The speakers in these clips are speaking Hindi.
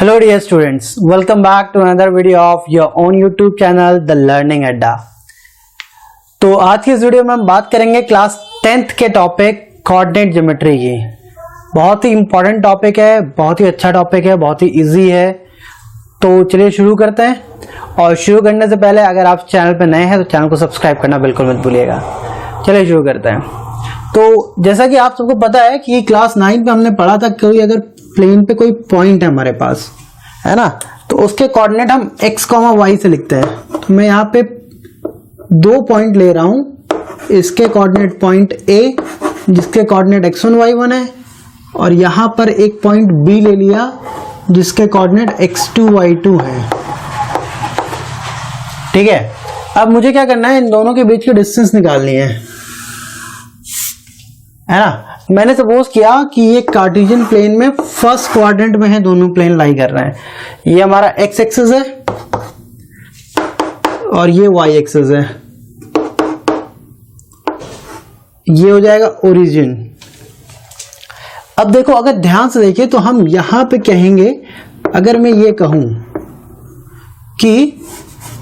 Hello dear students, welcome back to another video of your own YouTube channel The Learning Adda। तो आज की इस वीडियो में हम बात करेंगे क्लास 10th के टॉपिक कोऑर्डिनेट ज्योमेट्री की। बहुत ही इंपॉर्टेंट टॉपिक है, बहुत ही अच्छा टॉपिक है, बहुत ही इजी है। तो चलिए शुरू करते हैं। और शुरू करने से पहले अगर आप चैनल पर नए हैं तो चैनल को सब्सक्राइब करना बिल्कुल मत भूलिएगा। चलिए शुरू करते हैं। तो जैसा कि आप सबको पता है कि क्लास 9 पे हमने पढ़ा था, कोई अगर प्लेन पे कोई पॉइंट है हमारे पास, है ना, तो उसके कोऑर्डिनेट हम x, y से लिखते हैं। तो मैं यहाँ पे दो पॉइंट ले रहा हूं, इसके कोऑर्डिनेट पॉइंट A जिसके कोऑर्डिनेट x1 y1 है, और यहां पर एक पॉइंट B ले लिया जिसके कोऑर्डिनेट x2 y2 है। ठीक है, अब मुझे क्या करना है, इन दोनों के बीच की डिस्टेंस निकालनी है ना। मैंने सपोज किया कि ये कार्टेशियन प्लेन में फर्स्ट क्वाड्रेंट में है, दोनों प्लेन लाई कर रहे हैं। ये हमारा x एक्सिस है और ये y एक्सिस है। ये हो जाएगा ओरिजिन। अब देखो, अगर ध्यान से देखिए तो हम यहां पे कहेंगे, अगर मैं ये कहूं कि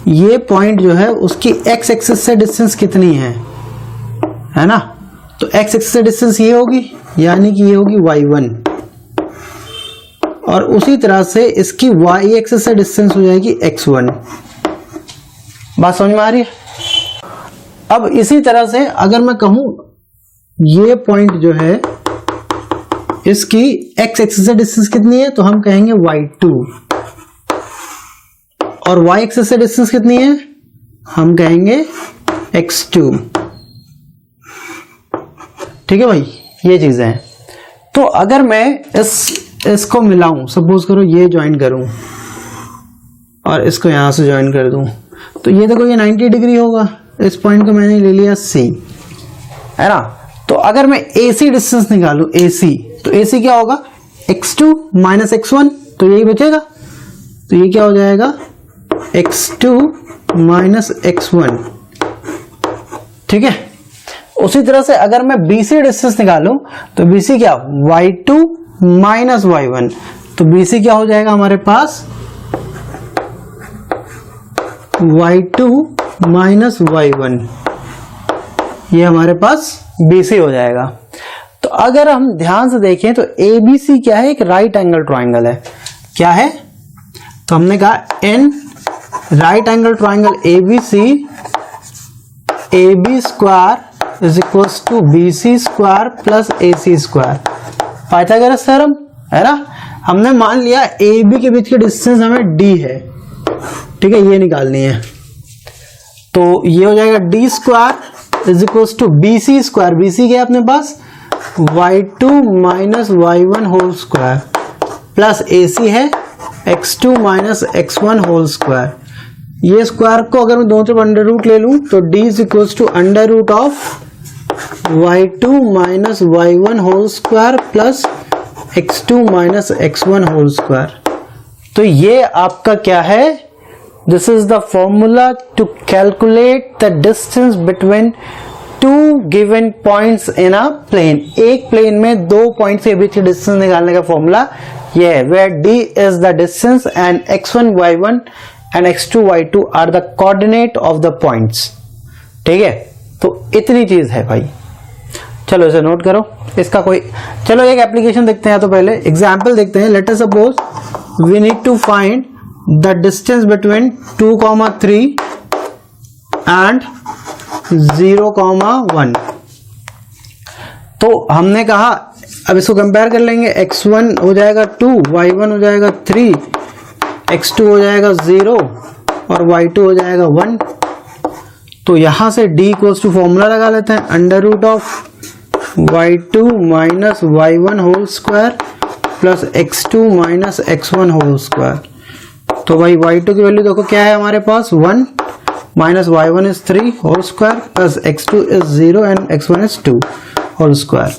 ये पॉइंट जो है उसकी x एक्सिस से डिस्टेंस कितनी है ना, तो x एक्सिस से डिस्टेंस ये होगी, यानी कि ये होगी y1, और उसी तरह से इसकी y एक्सिस से डिस्टेंस हो जाएगी x1। बात समझ में आ रही है? अब इसी तरह से अगर मैं कहूं ये पॉइंट जो है इसकी x एक्सिस से डिस्टेंस कितनी है, तो हम कहेंगे y2, और y एक्सिस से डिस्टेंस कितनी है, हम कहेंगे x2। ठीक है भाई, ये चीजें हैं। तो अगर मैं इसको मिलाऊं, सपोज करो ये ज्वाइन करूं और इसको यहां से ज्वाइन कर दूं, तो ये देखो ये 90 डिग्री होगा। इस पॉइंट को मैंने ले लिया C, है ना। तो अगर मैं AC डिस्टेंस निकालूं, AC, तो AC क्या होगा, x2 माइनस x1, तो यही बचेगा। तो ये क्या हो जाएगा, x2 माइनस x1। ठीक है, उसी तरह से अगर मैं BC डिस्टेंस निकालूं तो BC क्या, y2 माइनस y1, तो BC क्या हो जाएगा हमारे पास, y2 माइनस y1। ये हमारे पास BC हो जाएगा। तो अगर हम ध्यान से देखें तो ABC क्या है, एक राइट एंगल ट्राइंगल है। क्या है, तो हमने कहा n right angle triangle ABC, AB square is equals to BC square plus AC square, Pythagoras theorem, है ना। हमने मान लिया AB के बीच की डिस्टेंस हमें D है, ठीक है, ये निकालनी है। तो ये हो जाएगा D square is equals to BC square, BC क्या है अपने पास, y2 minus y1 whole square, plus AC है x2 minus x1 whole square. ये स्क्वायर को अगर मैं दोनों तरफ अंडर रूट ले लूं तो d is equals to under root of y2 minus y1 whole square plus x2 minus x1 whole square. तो ये आपका क्या है, this is the formula to calculate the distance between two given points in a plane. एक प्लेन में दो पॉइंट के बीच की डिस्टेंस निकालने का फॉर्मूला ये है, where d is the distance and x1 y1 and x2 y2 are the coordinate of the points। ठीक है, तो इतनी चीज है भाई। चलो इसे नोट करो, इसका कोई, चलो एक एप्लीकेशन देखते हैं। तो पहले एग्जांपल देखते हैं। Let us suppose we need to find the distance between 2,3 and 0,1। तो हमने कहा, अब इसको कंपेयर कर लेंगे, x1 हो जाएगा 2, y1 हो जाएगा 3, x2 हो जाएगा 0 और y2 हो जाएगा 1। तो यहां से d इक्वल्स टू फॉर्मूला लगा लेते हैं, under root of y2 minus y1 whole square plus x2 minus x1 whole square. तो भाई y2 की वैल्यू देखो क्या है हमारे पास, 1 minus y1 is 3 whole square plus x2 is 0 and x1 is 2 whole square.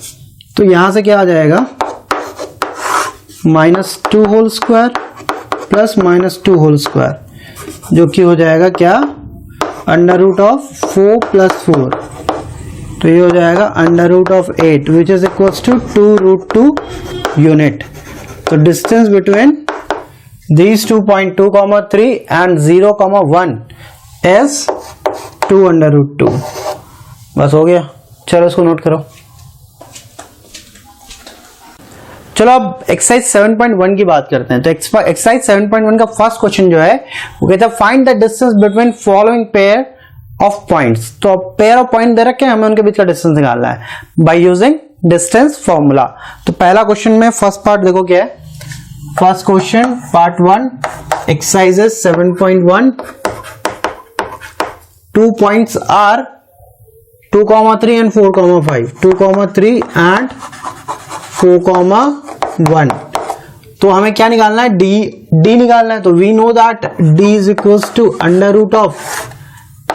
तो यहां से क्या आ जाएगा, minus 2 whole square plus minus 2 whole square, जो कि हो जाएगा क्या, अंडर रूट ऑफ 4 प्लस 4, तो ये हो जाएगा under root of 8 which is equals to 2 root 2 unit. तो distance between these 2 point 2 comma 3 and 0 comma 1 is 2 under root 2। बस हो गया। चलो इसको नोट करो। चलो अब एक्सरसाइज 7.1 की बात करते हैं। तो एक्सरसाइज 7.1 का फर्स्ट क्वेश्चन जो है वो कहता है find the distance between following pair of points. तो पेयर ऑफ पॉइंट दे रखे हैं, हमें उनके बीच का डिस्टेंस निकालना है बाय यूजिंग डिस्टेंस फॉर्मूला। तो पहला क्वेश्चन में फर्स्ट पार्ट देखो क्या है। First question part 1 exercises 7.1। 2 points are 2,3 and 4,5। 2,3 and 4,1। तो हमें क्या निकालना है, डी निकालना है। तो we know that d is equals to under root of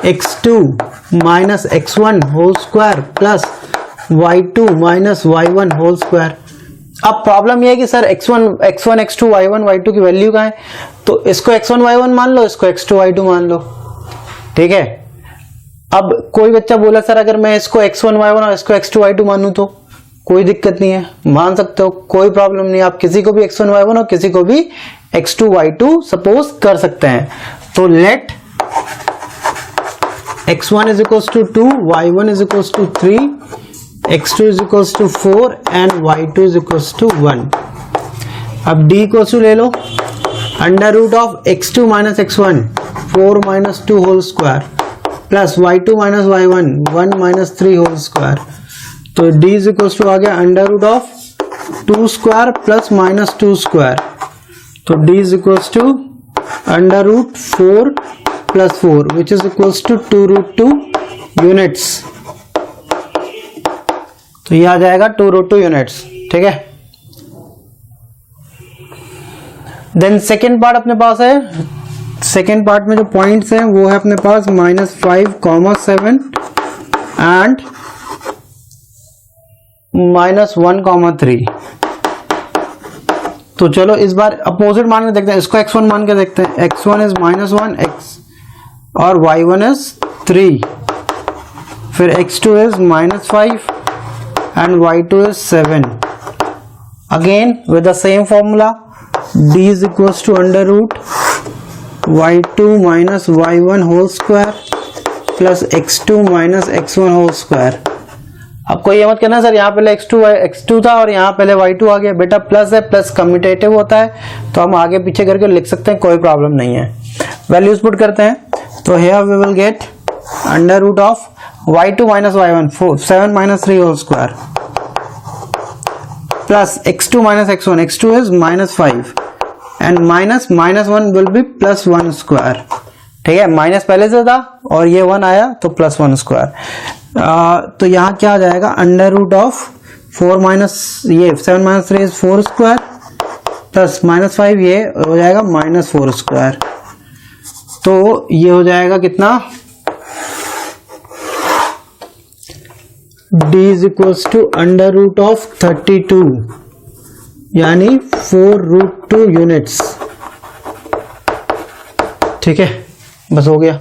x2 minus x1 whole square plus y2 minus y1 whole square. अब प्रॉब्लम यह है कि sir x1 x2 y1 y2 की वैल्यू कहाँ है, तो इसको x1 y1 मान लो, इसको x2 y2 मान लो, ठीक है। अब कोई बच्चा बोला सर अगर मैं इसको x1 y1 और इसको x2 y2 मानूं तो कोई दिक्कत नहीं है, मान सकते हो, कोई प्रॉब्लम नहीं। आप किसी को भी x1 y1 और किसी को भी x2 y2 सपोज कर सकते हैं। तो late x1 is equals to 2, y1 is equals to 3, x2 is equals to 4 and y2 is equals to 1। अब d इक्वल्स टू ले लो under root of x2 minus x1 4 minus 2 whole square plus y2 minus y1 1 minus 3 whole square. तो d इज इक्वल्स टू आ गया under root of 2 square plus minus 2 square. तो d is equals to under root 4 plus 4 which is equals to 2 root 2 units. तो ये आ जाएगा 2 रूट 2 यूनिट्स, ठीक है। देन सेकेंड पार्ट अपने पास है। सेकेंड पार्ट में जो पॉइंट्स हैं वो है अपने पास -5,7 एंड -1,3। तो चलो इस बार अपोजिट मान के देखते हैं, इसको x1 मान के देखते हैं। x1 इज -1 x और y1 इज 3, फिर x2 is -5 and y2 is 7। Again with the same formula d is equals to under root y2 minus y1 whole square plus x2 minus x1 whole square. आपको ये मत करना सर यहाँ पहले x2 था और यहाँ पहले y2 आ गया, बेटा प्लस है, प्लस कम्यूटेटिव होता है तो हम आगे पीछे करके लिख सकते हैं, कोई प्रॉब्लम नहीं है। वैल्यूज पुट करते हैं तो here we will get under root of y2 minus y1 7 minus 3 whole square plus x2 minus x1, x2 is -5 and -1 will be +1 square, ठीक है। माइनस पहले से था और ये 1 आया तो +1 स्क्वायर। तो यहाँ क्या आ जाएगा अंडर रूट ऑफ 4 माइनस ये 7 माइनस 3 इज 4 स्क्वायर प्लस -5 ये हो जाएगा -4 स्क्वायर। तो ये हो जाएगा कितना, d is equals to under root of 32 यानी 4 रूट 2 यूनिट्स, ठीक है। बस हो गया।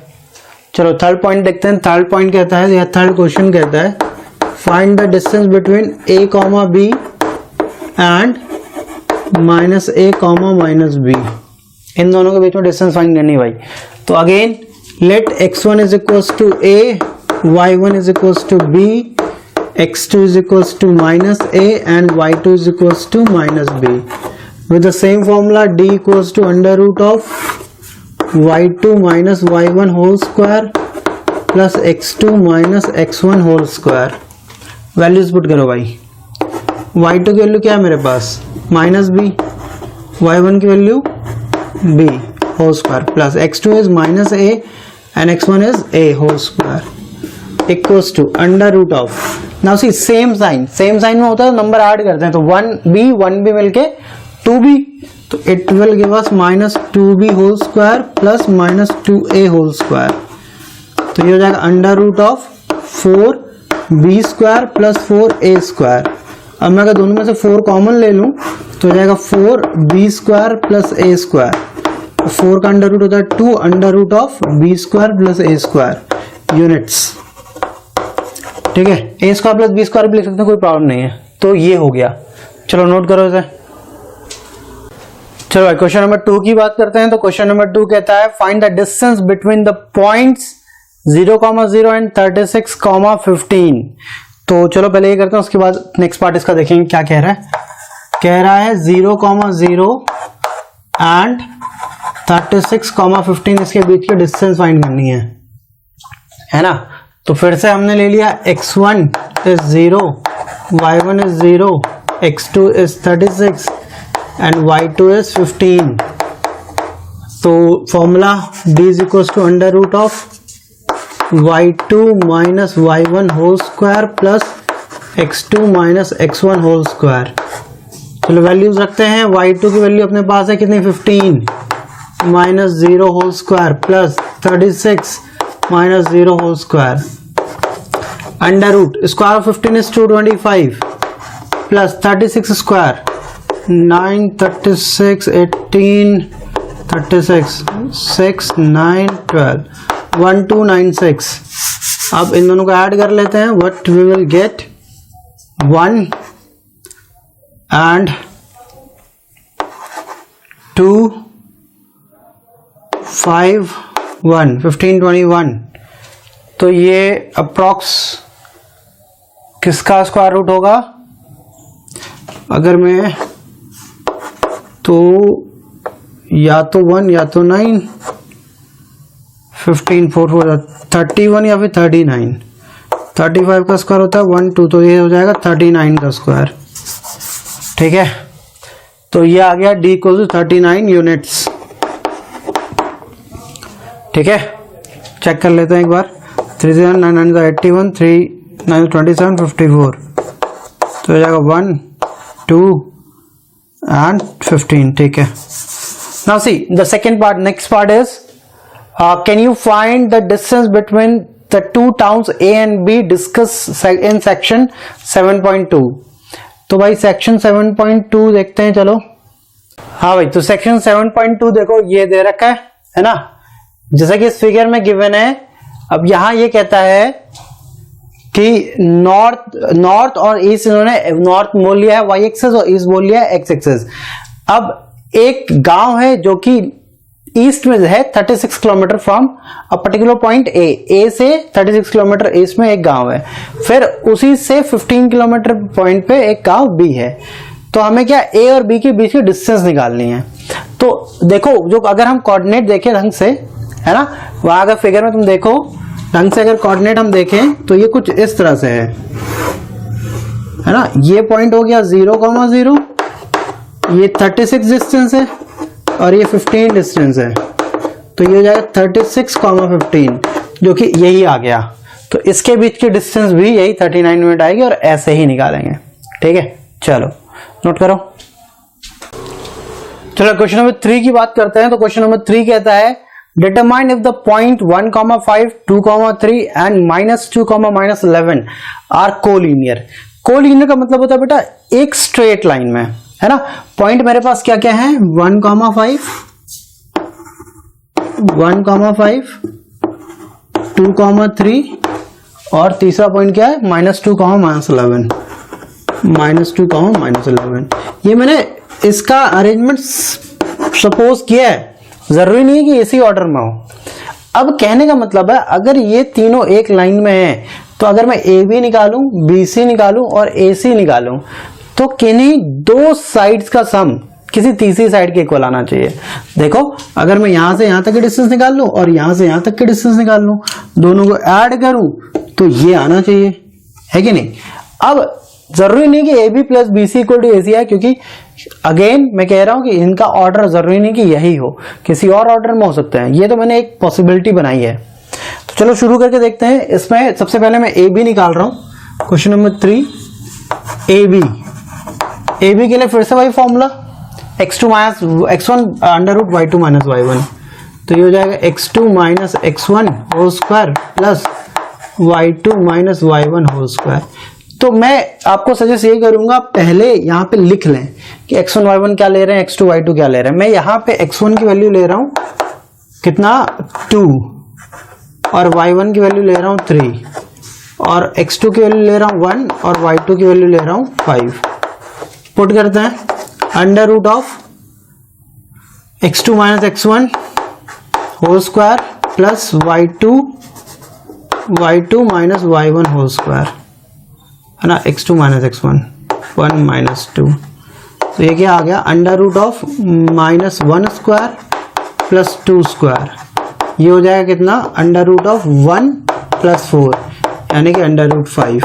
चलो थर्ड पॉइंट देखते हैं। थर्ड पॉइंट कहता है या थर्ड क्वेश्चन कहता है find the distance between a comma b and -a comma -b। इन दोनों के बीच में डिस्टेंस फाइंड करनी है भाई। तो again let x1 is equals to a, y1 is equals to b, x2 is equals to -a and y2 is equals to -b. With the same formula d equals to under root of y2 minus y1 whole square plus x2 minus x1 whole square। Values put करो भाई। y2 की वैल्यू क्या है मेरे पास -b, y1 की value b whole square plus x2 is -a and x1 is a whole square equals to under root of। Now see same sign में होता है नंबर ऐड करते हैं तो 1b मिलके 2b, तो it will give us -2b whole square plus -2a whole square. तो ये हो जाएगा under root of 4b square plus 4a square. अब मैं अगर दोनों में से 4 कॉमन ले लूं तो हो जाएगा 4b square plus a square. 4 का अंडर रूट होता है 2 under root of b square plus a square units, ठीक है। a square plus b square भी लिख सकते हैं, कोई प्रॉब्लम नहीं है। तो ये हो गया। चलो नोट करो इसे। चलो क्वेश्चन नंबर 2 की बात करते हैं। तो क्वेश्चन नंबर 2 कहता है find the distance between the points 0,0 and 36,15। तो चलो पहले ये करते हैं, उसके बाद नेक्स्ट पार्ट इसका देखेंगे क्या कह रहा है। कह रहा है 0,0 एंड 36,15 इसके बीच की डिस्टेंस फाइंड करनी है ना। तो फिर से हमने ले लिया x1 is 0, y1 is 0, x2 is 36 and y2 is 15। तो formula d is equals to under root of y2 minus y1 whole square plus x2 minus x1 whole square। चलो वैल्यूज रखते हैं। y2 की वैल्यू अपने पास है कितनी 15 minus 0 whole square plus 36 minus 0 whole square under root square of 15 is 225 plus 36 square 9 36 18 36 6 9 12 1296। अब इन दोनों को ऐड कर लेते हैं। What we will get 1 and 2 5 1 15 21। तो ये अप्रॉक्स किसका स्क्वायर रूट होगा? अगर मैं तो या तो 1 या तो 9 15 4 4 31 या फिर 39। 35 का स्क्वायर होता है 1 2, तो ये हो जाएगा 39 का स्क्वायर। ठीक है, तो ये आ गया d इक्वल टू 39 यूनिट्स। ठीक है, चेक कर लेते हैं एक बार। 3 9 9 81 3 9 27 54, तो हो जाएगा 1 2 and 15। ठीक है, now see the second part. Next part is can you find the distance between the two towns A and B discuss in section 7.2। तो भाई सेक्शन 7.2 देखते हैं। चलो हाँ भाई, तो सेक्शन 7.2 देखो ये दे रखा है ना, जैसा कि इस फिगर में गिवन है। अब यहां ये कहता है कि नॉर्थ और ईस्ट, इन्होंने नॉर्थ बोल लिया है वाई एक्सेस और ईस्ट बोल लिया है एक्स एक्सेस। अब एक गांव है जो कि ईस्ट में है 36 kilometre from a particular point A से 36 किलोमीटर ईस्ट में एक गांव है। फिर उसी से 15 किलोमीटर पॉइंट पे एक गांव बी है। तो हमें क्या ए और बी के बीच की डिस्टेंस निकालनी है। तो देखो, जो अगर हम कोऑर्डिनेट देखें ढंग से, है ना, वहां अगर फिगर में तुम देखो ढंग से, अगर कोऑर्डिनेट हम देखें तो ये कुछ इस तरह से है ना। ये पॉइंट हो गया 0,0, ये 36 डिस्टेंस है और ये 15 डिस्टेंस है। तो ये हो जाएगा 36,15, जो कि यही आ गया। तो इसके बीच की डिस्टेंस भी यही 39 यूनिट आएगी और ऐसे ही निकालेंगे। ठीक है, चलो नोट करो। चलो क्वेश्चन नंबर 3 की बात करते हैं। तो क्वेश्चन नंबर 3 कहता है determine if the point 1,5 2,3 and -2, -11 are collinear. Collinear का मतलब होता है बेटा एक स्ट्रेट लाइन में, है ना। पॉइंट मेरे पास क्या क्या है 1,5 2,3 और तीसरा पॉइंट क्या है -2, -11 -2, ये मैंने इसका अरेंजमेंट सपोज किया है, जरूरी नहीं है कि इसी ऑर्डर में हो। अब कहने का मतलब है अगर ये तीनों एक लाइन में है तो अगर मैं ए बी निकालूं, बी सी निकालूं और ए सी निकालूं तो किन्हीं दो साइड्स का सम किसी तीसरी साइड के इक्वल आना चाहिए। देखो, अगर मैं यहां से यहां तक की डिस्टेंस निकाल लूं और यहां से यहां तक की डिस्टेंस निकाल लूं, दोनों को ऐड करूं तो ये आना चाहिए, है कि नहीं। अब जरूरी नहीं कि A B plus B C equal to A C है, क्योंकि अगेन मैं कह रहा हूं कि इनका ऑर्डर जरूरी नहीं कि यही हो, किसी और ऑर्डर में हो सकते हैं। ये तो मैंने एक पॉसिबिलिटी बनाई है। तो चलो शुरू करके देखते हैं। इसमें सबसे पहले मैं ए बी निकाल रहा हूं। क्वेश्चन नंबर 3 ए बी के लिए फिर से वही formula x2 minus x1 under root y2 minus y1। तो ये हो जाएगा x2 minus x1 whole square plus y2 minus y1 whole square. तो मैं आपको सजेस्ट ये करूंगा पहले यहाँ पे लिख लें कि x1 y1 क्या ले रहे हैं, x2 y2 क्या ले रहे हैं। मैं यहाँ पे x1 की वैल्यू ले रहा हूं कितना 2 और y1 की वैल्यू ले रहा हूं 3 और x2 की वैल्यू ले रहा हूं 1 और y2 की वैल्यू ले रहा हूं 5। पुट करते हैं under root of x2 minus x1 whole square plus y2 minus y1 whole square, है ना, x2 माइनस x1 1 माइनस 2, तो ये क्या आ गया under root of minus 1 square plus 2 square, ये हो जाएगा कितना अंडर रूट ऑफ 1 प्लस 4 यानी कि अंडर रूट 5।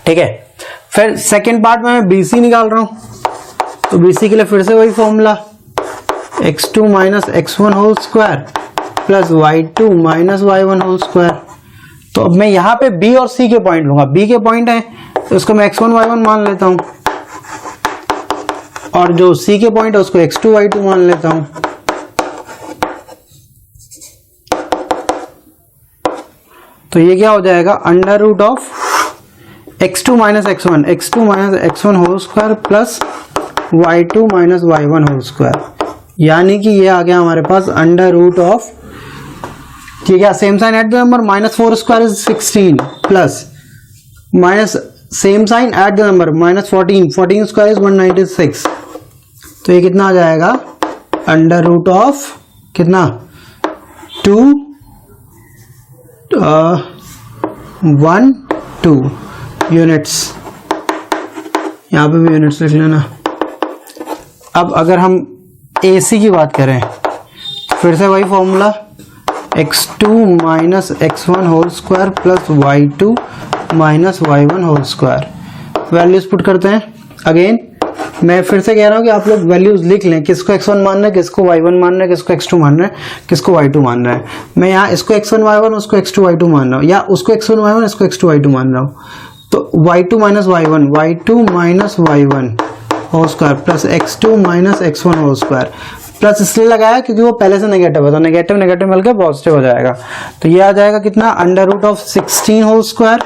ठीक है, फिर सेकेंड पार्ट में मैं BC निकाल रहा हूं, तो BC के लिए फिर से वही formula x2 minus x1 whole square plus y2 minus y1 whole square. तो अब मैं यहाँ पे B और C के पॉइंट लूंगा, B के पॉइंट है तो उसको मैं x1 y1 मान लेता हूं, और जो C के पॉइंट है उसको x2 y2 मान लेता हूं। तो ये क्या हो जाएगा under root of x2 minus x1 whole square plus y2 minus y1 whole square, यानी कि ये आ गया हमारे पास अंडर रूट ऑफ, ठीक है, same sign at the number minus 4 square is 16 plus minus same sign at the number minus 14 square is 196, तो ये कितना आ जाएगा अंडर रूट ऑफ कितना 2 1 2 यूनिट्स, यहां पे भी यूनिट्स लिख लेना। अब अगर हम AC की बात करें, फिर से वही formula x2 minus x1 whole square plus y2 minus y1 whole square, values put करते हैं। अगेन मैं फिर से कह रहा हूं कि आप लोग वैल्यूज लिख लें, किसको x1 मानना है, किसको y1 मानना है, किसको x2 मानना है, किसको y2 मानना है। मैं यहाँ इसको x1 y1 उसको x2 y2 मान रहा हूँ, या उसको x1 y1 इसको x2 y2 मान रहा हूँ। तो y2 minus y1 whole square plus x2 minus x1 whole square, plus इसलिए लगाया क्योंकि वो पहले से नेगेटिव है, तो नेगेटिव नेगेटिव मिलकर पॉजिटिव हो जाएगा। तो ये आ जाएगा कितना under root of 16 whole square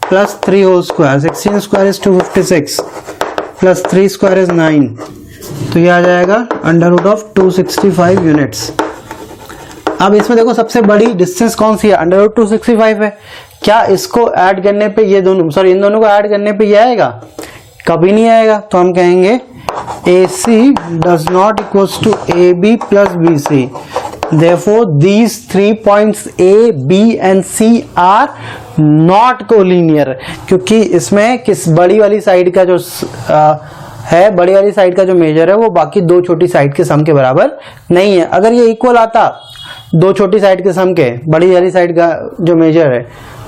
plus 3 whole square, 16 square is 256 plus 3 square is 9, तो ये आ जाएगा अंडर रूट ऑफ 265 यूनिट्स। अब इसमें देखो सबसे बड़ी डिस्टेंस कौन सी है, अंडर रूट 265 है। क्या इसको ऐड करने पे ये दोनों, सॉरी इन दोनों को ऐड करने पे ये आएगा, कभी नहीं आएगा। तो हम कहेंगे AC does not equals to AB plus BC, therefore these 3 points A, B and C are not collinear, क्योंकि इसमें किस बड़ी वाली साइड का जो है, बड़ी वाली साइड का जो मेजर है वो बाकी दो छोटी साइड के सम के बराबर नहीं है। अगर ये इक्वल आता दो छोटी साइड के सम के बड़ी वाली साइड का जो मेजर है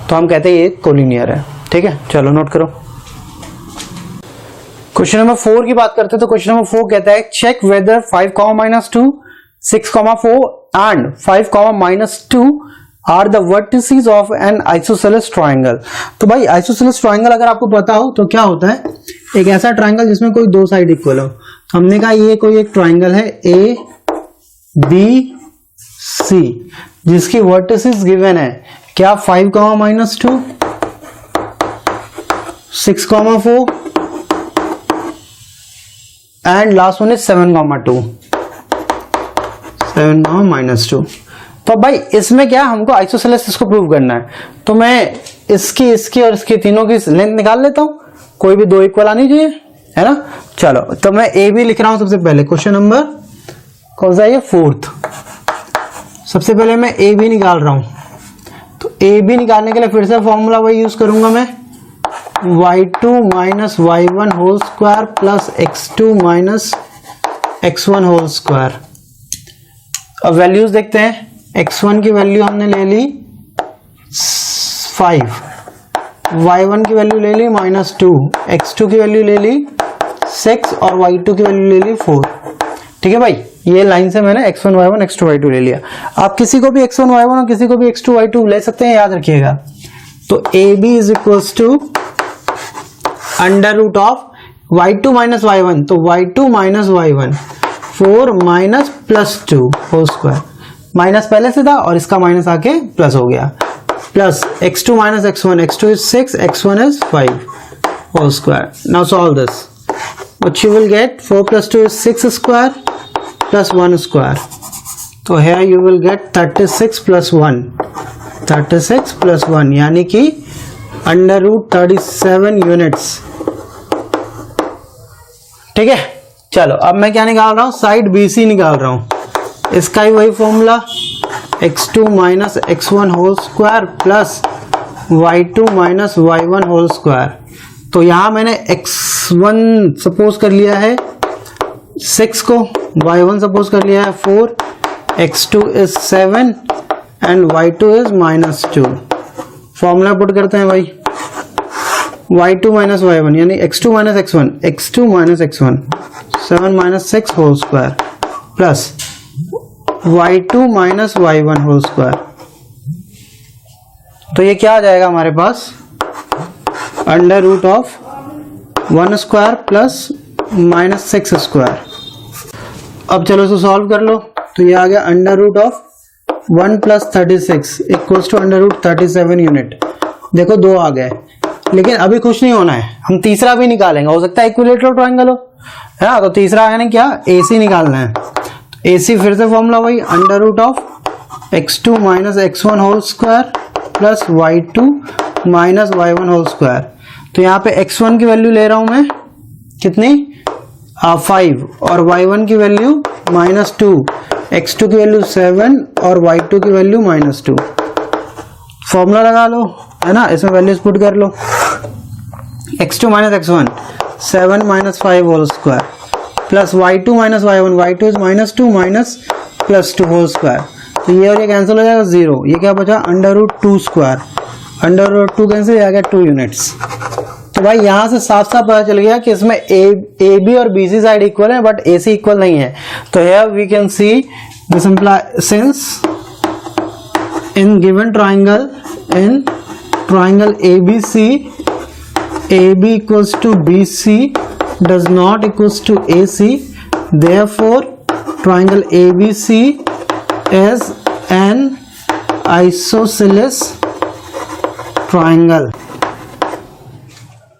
तो हम कहते हैं ये कोलिनियर है। ठीक है, चलो नोट करो। क्वेश्चन नंबर 4 की बात करते हैं, तो क्वेश्चन नंबर 4 कहता है check whether 5, -2, 6, 4 and 5, -2 are the vertices of an isosceles triangle. तो भाई आइसोसेलेस ट्रायंगल अगर आपको पता हो तो क्या होता है, एक ऐसा ट्रायंगल जिसमें कोई दो साइड इक्वल हो। हमने कहा ये कोई एक ट्रायंगल है ABC जिसकी वर्टिसेस गिवन है क्या 5, -2, 6, 4 एंड लास्ट वन इज 7, -2, 7, -2। तो भाई इसमें क्या हमको आइसोसेलेस इसको प्रूव करना है, तो मैं इसकी और इसकी तीनों की लेंथ निकाल लेता हूं, कोई भी दो इक्वल आनी चाहिए, है ना। चलो तो मैं ए बी लिख रहा हूं सबसे पहले। क्वेश्चन नंबर कौन सा है, 4th। सबसे पहले मैं ए बी निकाल रहा हूं, तो ए बी निकालने के लिए फिर से फॉर्मूला वही यूज करूंगा मैं, y2 minus y1 whole square plus x2 minus x1 whole square. अब वैल्यूज देखते हैं, x1 की वैल्यू हमने ले ली 5, y1 की वैल्यू ले ली -2, x2 की वैल्यू ले ली 6 और y2 की वैल्यू ले ली 4। ठीक है भाई, ये लाइन से मैंने x1 y1 x2 y2 ले लिया। आप किसी को भी x1 y1 और किसी को भी x2 y2 ले सकते हैं, याद रखिएगा। तो AB is equals to under root of y2 minus y1, तो y2 minus y1 4 minus plus 2 whole square, minus पहले से था और इसका माइनस आके प्लस हो गया, plus x2 minus x1, x2 is 6, x1 is 5 whole square. Now solve this. What you will get, 4 plus 2 is 6 square plus 1 square. So here you will get 36 plus 1, 36 plus 1 यानी कि अंडर रूट 37 यूनिट्स। ठीक है, चलो अब मैं क्या निकाल रहा हूँ, साइड BC निकाल रहा हूँ। इसका ही वही formula, x2 minus x1 whole square plus y2 minus y1 whole square. तो यहाँ मैंने x1 सपोज कर लिया है 6 को, y1 सपोज कर लिया है 4, x2 is 7 and y2 is minus 2। Formula put करते हैं भाई, y2 माइनस y1 यानी x2 minus x1, x2 minus x1 7 minus 6 whole square plus y2 minus y1 whole square. तो ये क्या आ जाएगा हमारे पास, under root of 1 square plus minus 6 square. अब चलो इसको सॉल्व कर लो। तो ये आ गया under root of 1 plus 36 equals to under root 37 unit. देखो 2 आ गए, लेकिन अभी खुश नहीं होना है, हम तीसरा भी निकालेंगे, हो सकता है इक्विलेटरल ट्रायंगल हो, है ना। तो तीसरा है ना क्या, AC निकालना है। AC फिर से फॉर्मूला वही, under root of x2 minus x1 whole square plus y2 minus y1 whole square. तो यहाँ पे x1 की वैल्यू ले रहा हूं मैं कितनी, 5 और y1 की वैल्यू माइनस 2, x2 की वैल्यू 7 और y2 की वैल्यू माइनस 2। फॉर्मूला लगा लो, है ना, इसमें वैल्यूज पुट कर लो। x2 minus x1 7 minus 5 whole square plus y2 minus y1, y2 is minus 2 minus plus 2 whole square. तो ये और ये कैंसिल हो जाएगा 0, ये क्या बचा under root 2 square, under root 2 cancel आ गया 2 यूनिट्स। तो भाई यहां से साफ साफ पता चल गया कि इसमें AB और BC साइड इक्वल है बट AC इक्वल नहीं है। तो here we can see this imply since in given triangle, in triangle ABC, AB equals to BC does not equals to AC, therefore triangle ABC is an isosceles triangle।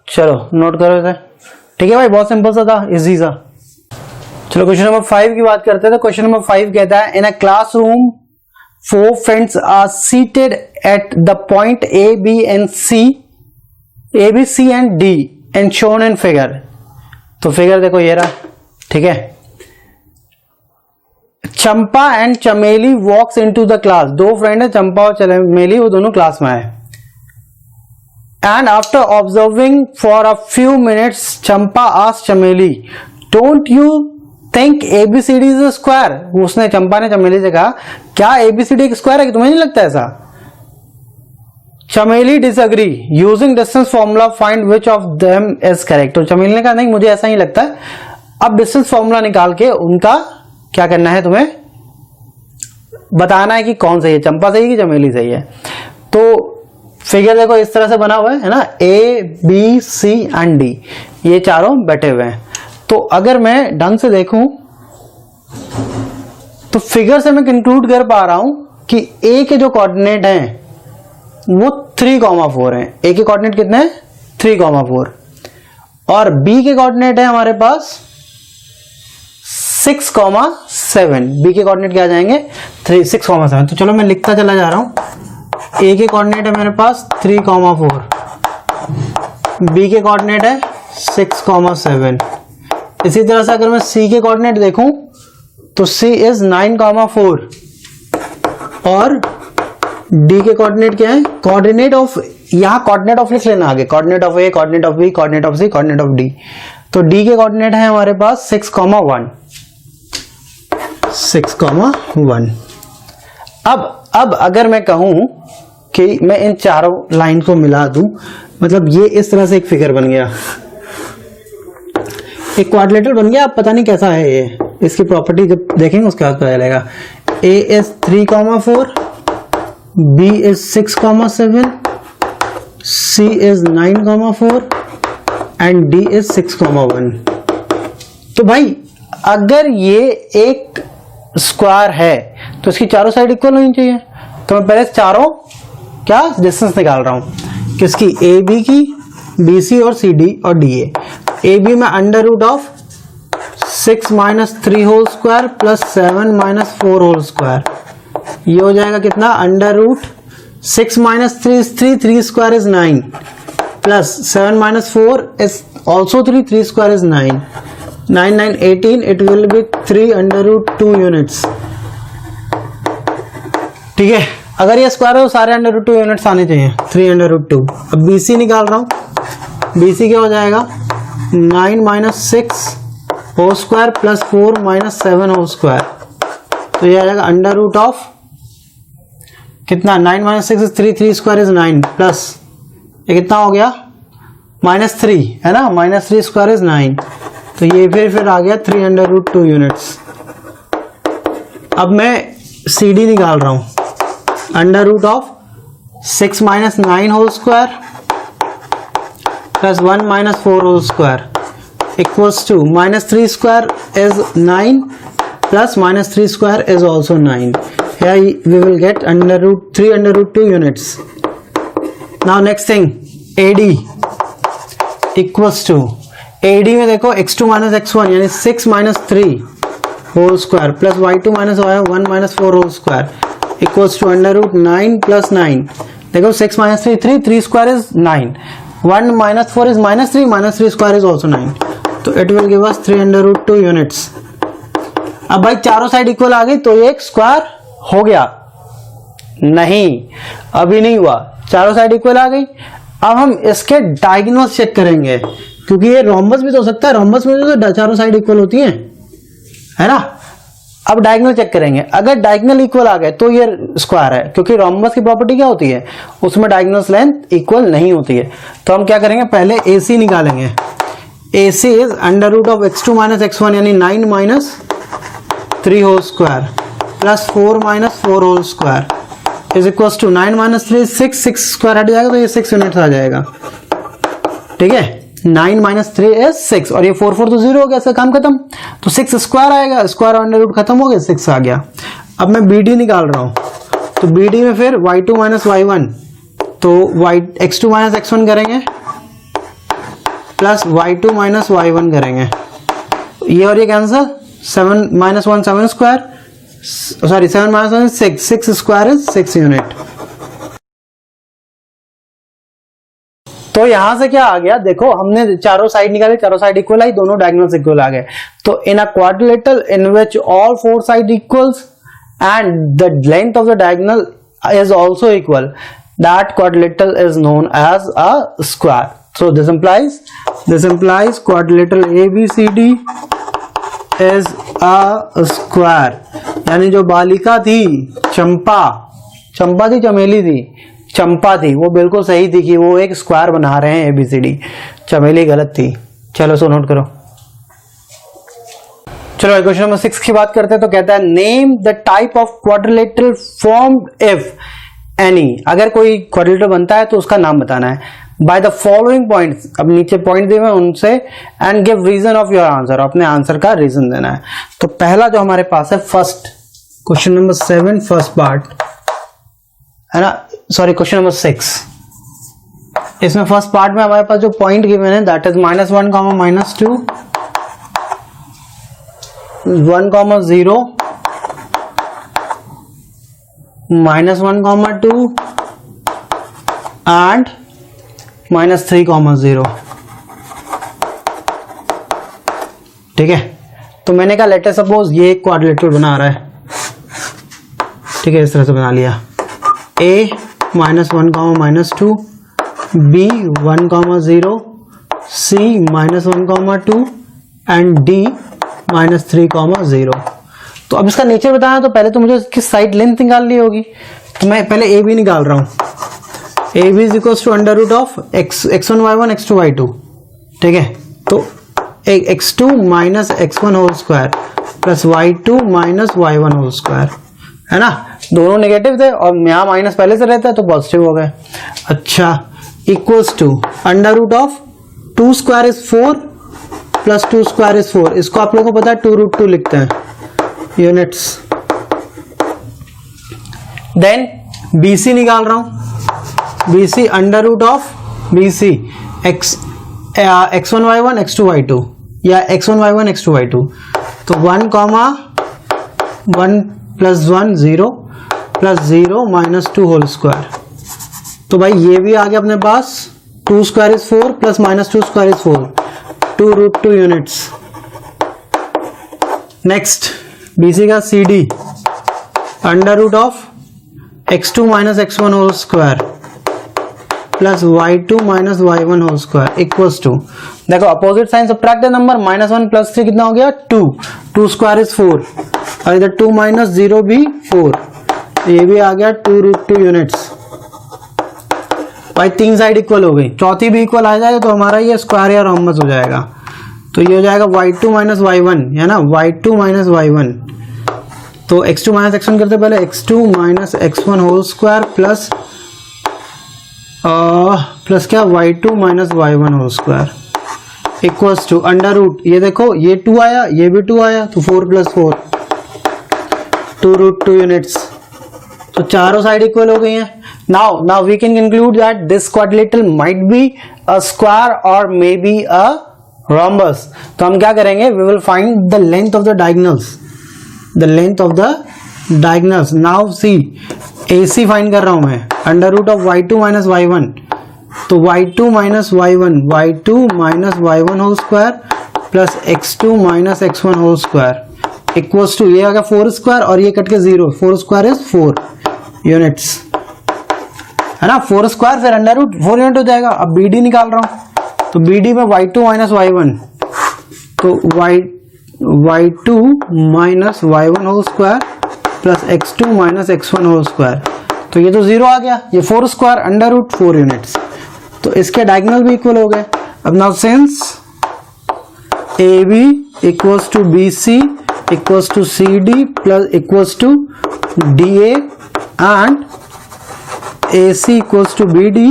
चलो नोट करो इसे, ठीक है भाई, बहुत सिंपल सा था, इजी सा। चलो क्वेश्चन नंबर 5 की बात करते हैं। तो क्वेश्चन नंबर 5 कहता है, इन a classroom 4 friends are seated at the point A, B and C, A, B, C and D and shown in figure। तो फिगर देखो ये रहा, ठीक है। Champa and Chameli walks into the class, 2 friend है चंपा और चमेली, वो दोनों क्लास में आए। And after observing for a few minutes Champa asked Chameli, don't you think ABCD is a square. उसने, चंपा ने चमेली से कहा, क्या ABCD एक स्क्वायर है कि तुम्हें नहीं लगता ऐसा। चमेली disagree, using distance formula find which of them is correct. तो चमेली ने कहा नहीं मुझे ऐसा ही लगता है। अब डिस्टेंस फॉर्मूला निकाल के उनका क्या करना है, तुम्हें बताना है कि कौन सही है, चंपा सही है कि चमेली सही है। तो फिगर देखो इस तरह से बना हुआ है ना, A, B, C and D, ये चारों बैठे हुए हैं। तो अगर मैं ढंग से देखूं तो फिगर से मैं कंक्लूड कर पा रहा हूं कि A के जो कोऑर्डिनेट हैं वो 3,4 हैं। A के कोऑर्डिनेट कितने हैं, 3,4, और B के कोऑर्डिनेट है हमारे पास 6,7। B के कोऑर्डिनेट क्या जाएंगे 6,7। तो चलो मैं लिखता चला जा रहा हूं। A के कोऑर्डिनेट है मेरे पास 3,4, B के कोऑर्डिनेट है 6,7। इसी तरह से अगर मैं C के कोऑर्डिनेट देखूं तो C इज 9,4 और D के कोऑर्डिनेट क्या है, कोऑर्डिनेट ऑफ, यहां कोऑर्डिनेट ऑफ लिख लेना आगे, coordinate of A, coordinate of B, coordinate of C, coordinate of D। तो D के कोऑर्डिनेट है हमारे पास 6,1। अब अगर मैं कहूं कि मैं इन चारों लाइन को मिला दूं, मतलब ये इस तरह से एक फिगर बन गया, एक क्वाड्रिलेटरल बन गया। अब पता नहीं कैसा है ये, इसकी प्रॉपर्टी जब देखेंगे उसके बाद पता चलेगा। A is 3,4, B is 6,7, C is 9,4 and D is 6,1। तो भाई अगर ये एक स्क्वायर है तो इसकी चारों साइड इक्वल होनी चाहिए। तो मैं पहले चारों क्या डिस्टेंस निकाल रहा हूं, किसकी, AB की, BC और CD और DA। AB में under root of 6 minus 3 whole square plus 7 minus 4 whole square, ये हो जाएगा कितना, under root 6 minus 3 is 3 square is 9 plus 7 minus 4 is also 3 square is 9 9 9 18, it will be 3 under root 2 units. ठीक है, अगर ये स्क्वायर है तो सारे अंडर रूट 2 यूनिट्स आने चाहिए, 3 अंडर रूट 2। अब BC निकाल रहा हूँ, BC क्या हो जाएगा 9 minus 6 whole square plus 4 minus 7 whole square, तो ये आ जाएगा अंडर रूट ऑफ कितना 9 minus 6 is 3, 3 square is 9 plus ये कितना हो गया -3 है ना, -3 स्क्वायर इज 9, तो ये फिर आ गया 3 अंडर रूट 2 यूनिट्स। अब मैं CD निकाल रहा हूं, under root of 6 minus 9 whole square plus 1 minus 4 whole square equals to -3 square is 9 plus -3 square is also 9। Here we will get 3 under root 2 units. Now next thing, AD equals to, AD में देखो x2 माइनस x1 यानी 6 minus 3 whole square plus y2 minus y1 minus 4 whole square equals to under root 9 plus 9। देखो 6 minus 3 3 square is 9, 1 minus 4 is -3 square is also 9, तो it will give us 3 under root 2 units. अब भाई चारों साइड इक्वल आ गई तो ये एक स्क्वायर हो गया, नहीं अभी नहीं हुआ, चारों साइड इक्वल आ गई। अब हम इसके डायगोनल चेक करेंगे, क्योंकि ये रोम्बस भी तो हो सकता है, रोम्बस में तो चारों साइड इक्वल होती हैं, है ना। अब डायगोनल चेक करेंगे, अगर डायगोनल इक्वल आ गए तो ये स्क्वायर है, क्योंकि रोम्बस की प्रॉपर्टी क्या होती है, उसमें डायगोनल लेंथ इक्वल नहीं होती है। तो हम क्या करेंगे, पहले AC निकालेंगे। AC is under root of x2 minus x1 यानी 9 minus 3 whole square plus 4 minus 4 whole square is equal to 9 minus 3 6 square हट जाएगा तो ये 6 यूनिट्स आ जाएगा। ठीक है, 9 माइनस 3 इज 6 और ये 4 4 तो 0 हो गया, इसका काम खत्म, तो 6 स्क्वायर आएगा, स्क्वायर अंडर रूट खत्म हो गया, 6 आ गया। अब मैं BD निकाल रहा हूं, तो BD में फिर y2 माइनस y1 तो x2 माइनस x1 करेंगे प्लस y2 माइनस y1 करेंगे, ये और ये cancel, 7 minus 1 7 square, sorry 7 minus 1 6, 6 square is 6 unit. तो यहां से क्या आ गया, देखो हमने चारों साइड निकाले, चारों साइड इक्वल आई, दोनों डायगोनल्स इक्वल आ गए। तो in a quadrilateral in which all 4 side equals and the length of the diagonal is also equal, that quadrilateral is known as a square. So this implies quadrilateral ABCD is a square. यानी जो बालिका थी चंपा थी, चमेली थी, चंपा थी, वो बिल्कुल सही थी कि वो एक स्क्वायर बना रहे हैं ABCD, चमेली गलत थी। चलो सो नोट करो। चलो क्वेश्चन नंबर 6 की बात करते हैं, तो कहता है name the type of quadrilateral formed if any, अगर कोई क्वाड्रिलेटरल बनता है तो उसका नाम बताना है। बाय द फॉलोइंग पॉइंट्स, अब नीचे पॉइंट दिए हुए उनसे, and give reason of your answer, अपने आंसर का रीजन देना है। तो पहला जो हमारे पास है first, question number 7 first part है ना, सॉरी क्वेश्चन नंबर 6, इसमें फर्स्ट पार्ट में हमारे पास जो पॉइंट गिवन है दैट इज -1, -2, 1, 0, -1, -2 एंड -3, 0। ठीक है, तो मैंने कहा लेट अस सपोज ये एक क्वाड्रिलेटरल बना रहा है, ठीक है, इस तरह से बना लिया, A -1, -2, B 1, 0, C -1, 2 and D -3, 0। तो अब इसका नेचर बताना, तो पहले तो मुझे इसकी साइड लेंथ निकालनी होगी, तो मैं पहले AB निकाल रहा हूं। AB is equal to under root of x1 y1 x2 y2। ठीक है, तो x2 minus x1 whole square plus y2 minus y1 whole square, है ना, दोनों नेगेटिव थे और यहाँ माइनस पहले से रहता है तो पॉजिटिव हो गए। अच्छा, equals to under root of 2 square is 4 plus 2 square is 4, इसको आप लोगों को पता है 2√2 लिखते हैं यूनिट्स। देन BC निकाल रहा हूं, BC under root of BC x1 y1 x2 y2 या x1 y1 x2 y2, तो 1, 1 plus 1 0 plus 0 minus 2 whole square. तो भाई ये भी आ गया अपने पास, 2 square is 4 plus minus 2 square is 4, 2√2 units. Next BC का CD under root of x2 minus x1 whole square plus y2 minus y1 whole square equals to, देखो opposite sign subtract the number, -1 + 3 कितना हो गया 2, 2 स्क्वायर इज 4 और इधर 2 माइनस 0 भी 4, ये भी आ गया 2√2 यूनिट्स। भाई तीन साइड इक्वल हो गई, चौथी भी इक्वल आ जाए तो हमारा ये स्क्वायर या रोम्बस हो जाएगा। तो ये हो जाएगा y2 माइनस y1 है ना, y2 माइनस y1। तो x2 माइनस x1 करते पहले, x2 minus x1 whole square plus क्या y2 minus y1 whole square equals to under root, ये देखो ये 2 आया ये भी 2 आया तो 4 + 4 2√2 यूनिट्स। तो चारों साइड इक्वल हो गई हैं। now we can conclude that this quadrilateral might be a square or maybe a rhombus। तो हम क्या करेंगे, we will find the length of the diagonals। now see AC find कर रहा हूं मैं, under root of y2 minus y1, तो y2 minus y1 whole square plus x2 minus x1 whole square equals to, ये आ गया 4 स्क्वायर और ये कट के 0, 4 स्क्वायर इज 4 यूनिट्स है ना, 4 स्क्वायर फिर अंडर रूट 4 यूनिट हो जाएगा। अब BD निकाल रहा हूं, तो BD में y2 माइनस y1, तो y2 minus y1 whole square plus x2 minus x1 whole square, तो ये तो 0 आ गया, ये 4 स्क्वायर अंडर रूट 4 यूनिट्स। तो इसके डायगोनल भी इक्वल हो गए। अब now since AB equals to BC equals to CD plus equals to DA and AC equals to BD,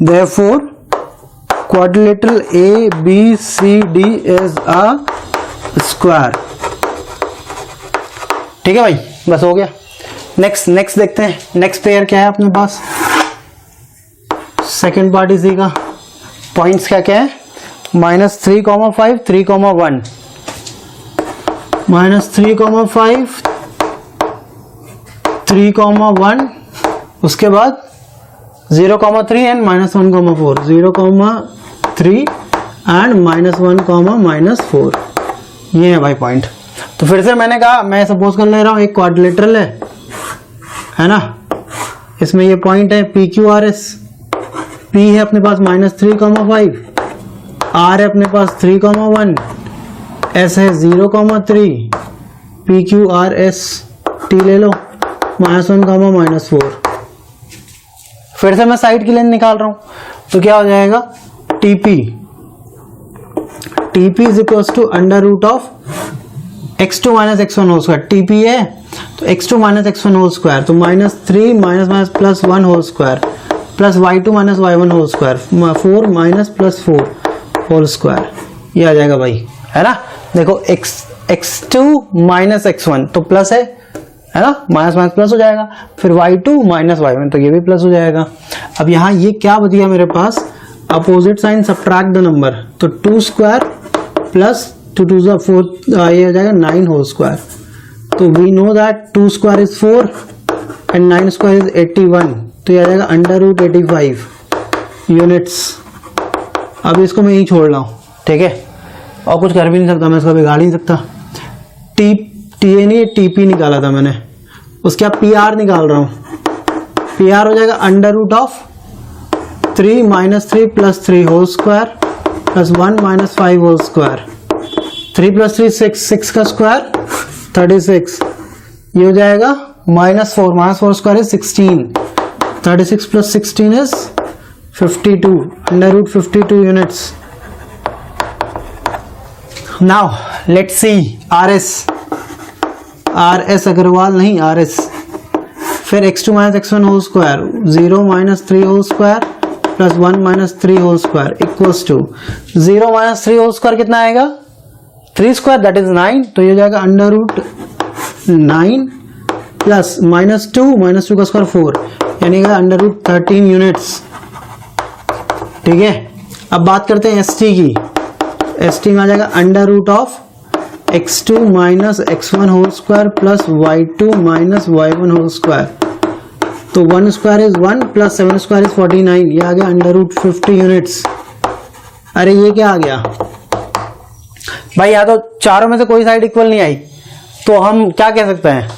therefore quadrilateral ABCD is a square। ठीक है भाई, बस हो गया। नेक्स्ट देखते हैं, नेक्स्ट पेयर क्या है अपने पास, सेकेंड पार्ट इसी का। पॉइंट्स क्या क्या है, -3,5 3,1 -3,5 3,1, उसके बाद 0,3 एंड -1,4 0,3 एंड -1,-4, ये है भाई पॉइंट। तो फिर से मैंने कहा, मैं सपोज कर ले रहा हूं एक क्वाड्रिलेटरल है ना, इसमें ये पॉइंट है PQRS, P है अपने पास -3,5, R है अपने पास 3,1, S है 0,3, PQRS T ले लो -1,-4। फिर से मैं साइड की लेंथ निकाल रहा हूं, तो क्या हो जाएगा TP is equal to under root of x2 minus x1 whole square, TP है तो x2 minus x1 whole square, तो -3 minus plus 1 whole square plus y2 minus y1 whole square 4 minus plus 4 whole square, ये आ जाएगा भाई, है ना। देखो x2 माइनस x1 तो प्लस है ना, माइनस प्लस हो जाएगा, फिर y2 माइनस y1 तो ये भी प्लस हो जाएगा। अब यहाँ ये क्या बचिया मेरे पास, opposite sign subtract the number, तो 2 स्क्वायर प्लस 2 2 4, ये हो जाएगा 9 होल स्क्वायर। तो we know that 2 square is 4 and 9 square is 81, तो ये आ जाएगा अंडर रूट 85 यूनिट्स। अब इसको मैं यही छोड़ रहा हूँ, ठीक है, और कुछ कर भी नहीं सकता मैं, इसको बिगाड़ नहीं सकता। TA नहीं, TP निकाला था मैंने, उसके बाद PR निकाल रहा हूं, PR हो जाएगा under root of 3 minus 3 plus 3 whole square plus 1 minus 5 whole square, 3 plus 3 6 का स्क्वायर 36, ये हो जाएगा -4 square is 16, 36 plus 16 is 52 under root 52 units. Now let's see RS Agarwal नहीं RS, फिर x2 minus x1 whole square 0 minus 3 whole square plus 1 minus 3 whole square equals to 0 minus 3 whole square कितना आएगा 3 स्क्वायर दैट इज 9, तो ये हो जाएगा अंडर रूट 9 प्लस -2 का स्क्वायर 4, यानी अंडर रूट 13 यूनिट्स। ठीक है, अब बात करते हैं ST की। ST में आ जाएगा under root of x2 minus x1 whole square plus y2 minus y1 whole square, तो 1 square is 1 plus 7 square is 49, ये आ गया अंडर रूट 50 यूनिट्स। अरे ये क्या आ गया, भाई यहाँ तो चारों में से कोई साइड इक्वल नहीं आई, तो हम क्या कह सकते हैं,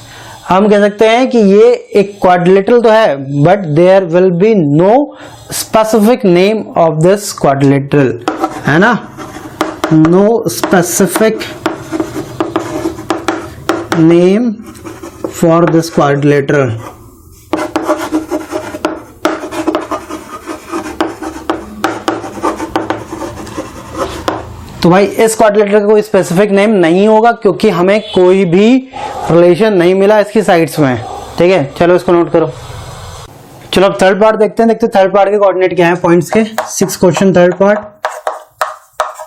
हम कह सकते हैं कि ये एक क्वाड्रिलेटरल तो है, but there will be no specific name of this quadrilateral, है ना, no specific name for this quadrilateral. तो भाई इस क्वाड्रिलेटरल का कोई स्पेसिफिक नेम नहीं होगा, क्योंकि हमें कोई भी रिलेशन नहीं मिला इसकी साइड्स में, ठीक है। चलो इसको नोट करो। चलो अब थर्ड पार्ट देखते हैं थर्ड पार्ट के कोऑर्डिनेट क्या है पॉइंट्स के। 6 क्वेश्चन थर्ड पार्ट,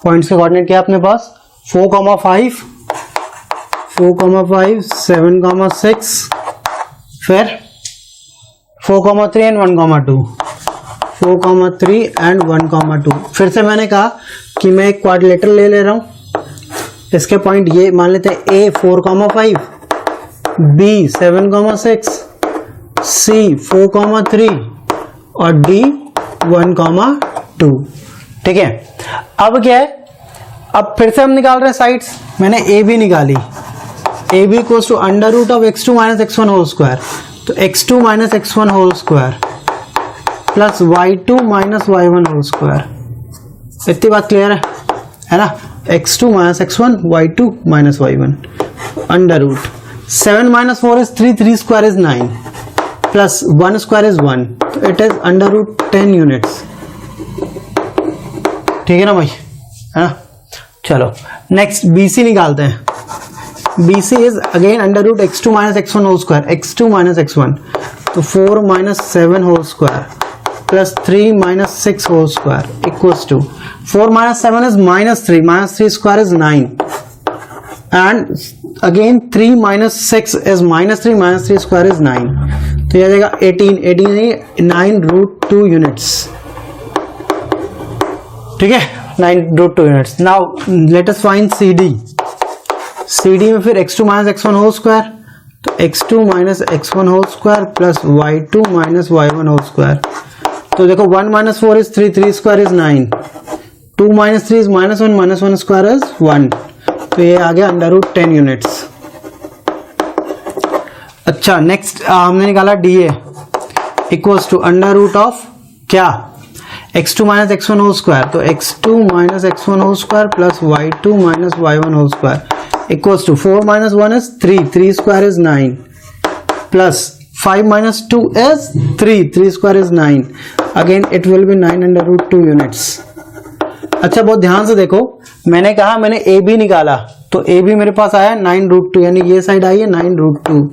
पॉइंट्स के कोऑर्डिनेट क्या है अपने पास, 4,5, 7,6, फिर 4,3 एंड 1,2, 4,3 एंड 1,2। फिर से मैंने कहा कि मैं एक क्वाड्रिलेटरल ले रहा हूं, इसके पॉइंट ये मान लेते हैं, A 4,5, B 7,6, C 4,3 और D 1,2, ठीक है। अब क्या है, अब फिर से हम निकाल रहे हैं साइड्स। मैंने AB निकाली, AB equals to under root of x2 minus x1 whole square, तो x2 minus x1 whole square plus y2 minus y1 whole square. इतनी बात क्लियर है ना, x2 minus x1, y2 minus y1 under root 7 minus 4 is 3, 3 square is 9 plus 1 square is 1, तो it is under root 10 units, ठीक है ना भाई, है ना। चलो नेक्स्ट BC निकालते हैं। BC is again under root x2 minus x1 whole square, x2 minus x1, तो 4 minus 7 whole square plus 3 minus 6 whole square equals to 4 minus 7 is minus 3 square is 9, and again 3 minus 6 is minus 3 square is 9, तो यह जाएगा 18 9 root 2 units, ठीक है, 9 root 2 units। Now let us find CD में फिर x2 minus x1 whole square, तो x2 minus x1 whole square plus y2 minus y1 whole square, तो देखो 1 minus 4 is 3, 3 square is 9, 2 minus 3 is minus 1 square is 1, तो ये आ गया अंडर रूट 10 यूनिट्स। अच्छा नेक्स्ट हमने निकाला DA equals to under root of क्या, x2 minus x1 whole square, तो x2 minus x1 whole square plus y2 minus y1 whole square equals to 4 minus 1 is 3, 3 square is 9 plus 5 minus 2 is 3, 3 square is 9, again it will be 9 under root 2 units. अच्छा बहुत ध्यान से देखो, मैंने कहा मैंने AB निकाला, तो AB मेरे पास आया 9 रूट 2, यानी ये साइड आई है 9 रूट 2।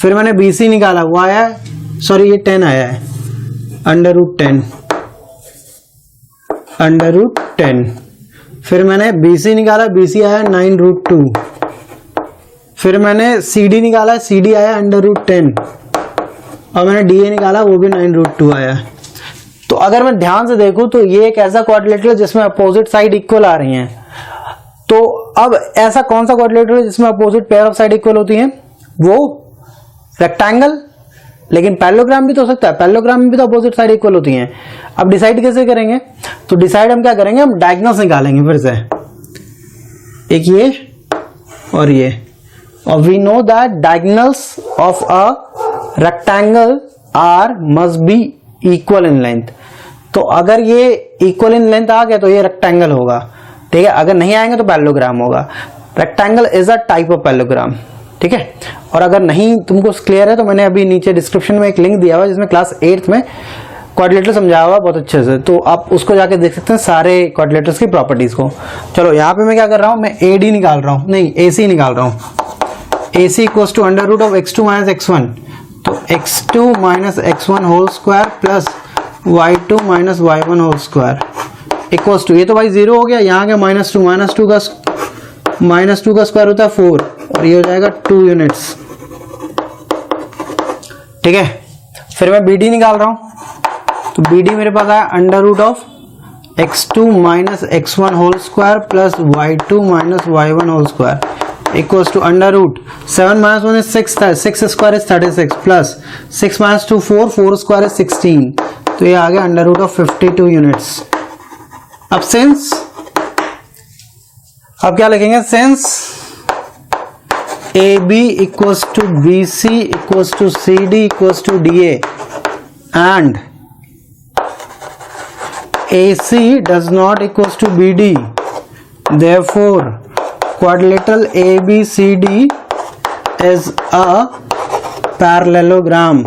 फिर मैंने BC निकाला, वो आया, सॉरी ये 10 आया है, अंडर रूट 10, अंडर रूट 10। फिर मैंने BC निकाला, BC आया 9 रूट 2। फिर मैंने CD निकाला, CD आया अंडर रूट 10, और मैंने DA निकाला, वो भी 9 रूट 2 आया। तो अगर मैं ध्यान से देखूं तो ये एक ऐसा क्वाड्रिलेटरल है जिसमें अपोजिट साइड इक्वल आ रही हैं। तो अब ऐसा कौन सा क्वाड्रिलेटरल है जिसमें opposite pair of side equal होती हैं, वो रेक्टेंगल, लेकिन पैरेललोग्राम भी तो हो सकता है, पैरेललोग्राम में भी तो अपोजिट साइड इक्वल होती हैं। अब डिसाइड कैसे करेंगे, तो डिसाइड हम क्या करेंगे, हम डायगोनल्स निकालेंगे फिर से, एक ये और ये, और we know that diagonals of a rectangle are must be equal in length. तो अगर ये इक्वल इन लेंथ आ गया तो ये रेक्टेंगल होगा, ठीक है, अगर नहीं आएंगे तो पैरेललोग्राम होगा। Rectangle is a type of parallelogram, ठीक है। और अगर नहीं तुमको क्लियर है तो मैंने अभी नीचे डिस्क्रिप्शन में एक लिंक दिया हुआ है जिसमें क्लास 8th में क्वाड्रिलेटरल समझाया हुआ बहुत अच्छे से, तो आप उसको जाके देख सकते हैं सारे क्वाड्रिलेटर्स की प्रॉपर्टीज को। चलो यहाँ पे मैं क्या कर रहा हूँ, मैं AD निकाल रहा हूँ, नहीं AC निकाल रहा हूँ। AC equals to under root of x2 minus x1, तो x2 minus x1 whole square plus y2 minus y1 whole square equals to, ये तो भाई 0 हो गया, यहाँ के -2 का स्क्वायर होता है 4, और ये हो जाएगा 2 यूनिट्स, ठीक है। फिर मैं BD निकाल रहा हूँ, तो BD मेरे पास आया under root of x2 minus x1 whole square plus y2 minus y1 whole square equals to under root 7 minus 1 is 6 था, 6 square is 36 plus 6 minus 2 4, 4 square is 16, तो ये आ गया अंडर रूट ऑफ 52 यूनिट्स। अब सिंस अब क्या लिखेंगे, since A B equals to B C equals to C D equals to D A and A C does not equals to B D, therefore quadrilateral ABCD is a parallelogram।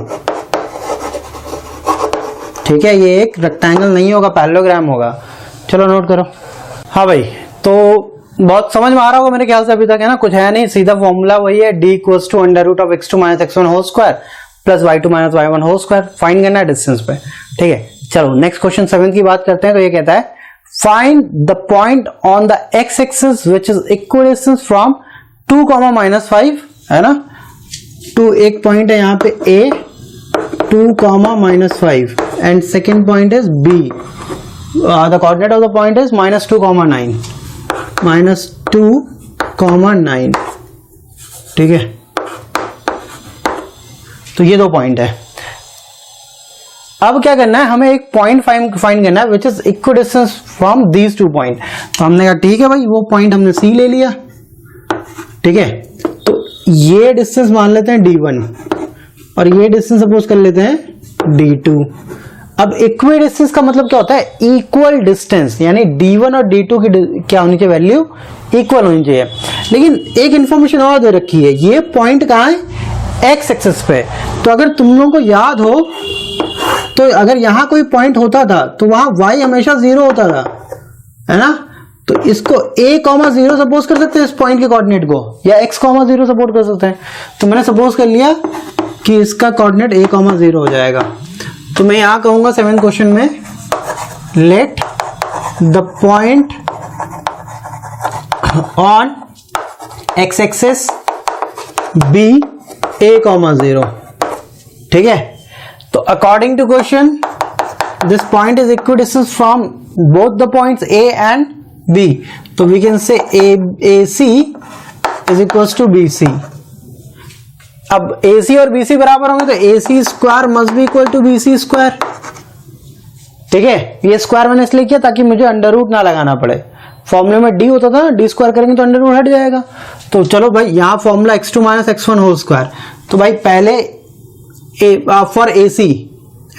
ठीक है, ये एक रेक्टेंगल नहीं होगा, पैरेललोग्राम होगा। चलो नोट करो। हाँ भाई, तो बहुत समझ में आ रहा होगा मेरे ख्याल से अभी तक, है ना, कुछ है नहीं, सीधा फॉर्मूला वही है, d equals to under root of x2 minus x1 whole square plus y2 minus y1 whole square. Find करना है डिस्टेंस पे। ठीक है, चलो नेक्स्ट क्वेश्चन 7 की बात करते हैं। तो ये कहता है find the point on the x axis which is equidistance from 2, -5, है ना। एक पॉइंट है यहाँ पे a 2, -5 and second point is b, the coordinate of the point is -2, -9। ठीक है, तो ये दो पॉइंट है। अब क्या करना है, हमें एक पॉइंट फाइंड करना है which is equidistance from these 2 point. तो हमने कहा ठीक है भाई, वो पॉइंट हमने सी ले लिया। ठीक है, तो ये डिस्टेंस मान लेते हैं d1 और ये डिस्टेंस सपोज कर लेते हैं d2। अब इक्वल डिस्टेंस का मतलब क्या होता है, इक्वल डिस्टेंस, यानी d1 और d2 की क्या होनी चाहिए, वैल्यू इक्वल होनी चाहिए। लेकिन एक इंफॉर्मेशन और दे रखी है, ये पॉइंट कहाँ है, x एक्सिस पे। तो अगर तुम लोगों को याद हो, तो अगर यहां कोई पॉइंट होता था तो वहां y हमेशा 0 होता था, है ना। तो इसको a, 0 सपोज कर सकते हैं इस पॉइंट के कोऑर्डिनेट को, या x, 0 सपोज कर सकते हैं। तो मैंने सपोज कर लिया कि इसका कोऑर्डिनेट a, 0 हो जाएगा। तो मैं यहां कहूंगा 7th क्वेश्चन में, let the point on x axis be a, 0। ठीक है, तो according to question this point is equidistance from both the points a and b। तो we can say AC is equals to BC। अब AC और BC बराबर होंगे तो AC square must be equal to BC square. ठीक है, ये स्क्वायर मैंने इसलिए किया ताकि मुझे अंडर रूट ना लगाना पड़े। फॉर्मूले में d होता था ना, d स्क्वायर करेंगे तो अंडर रूट हट जाएगा। तो चलो भाई, यहाँ formula x2 minus x1 whole square. तो भाई पहले फॉर AC,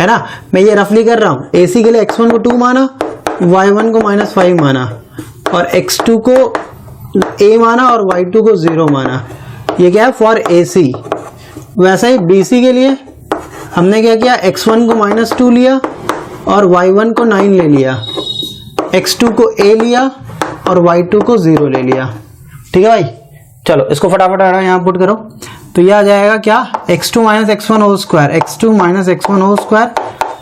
है ना, मैं ये रफली कर रहा हूं। AC के लिए x1 को 2 माना, y1 को -5 माना, और x2 को a माना और y2 को 0 माना। ये क्या है, फॉर AC। वैसे ही BC के लिए हमने क्या किया, x1 को -2 लिया और y1 को 9 ले लिया, x2 को a लिया और y2 को 0 ले लिया। ठीक है भाई, चलो इसको फटाफट यहाँ पुट करो। तो यह आ जाएगा क्या, x2 minus x1 whole square, x2 minus x1 whole square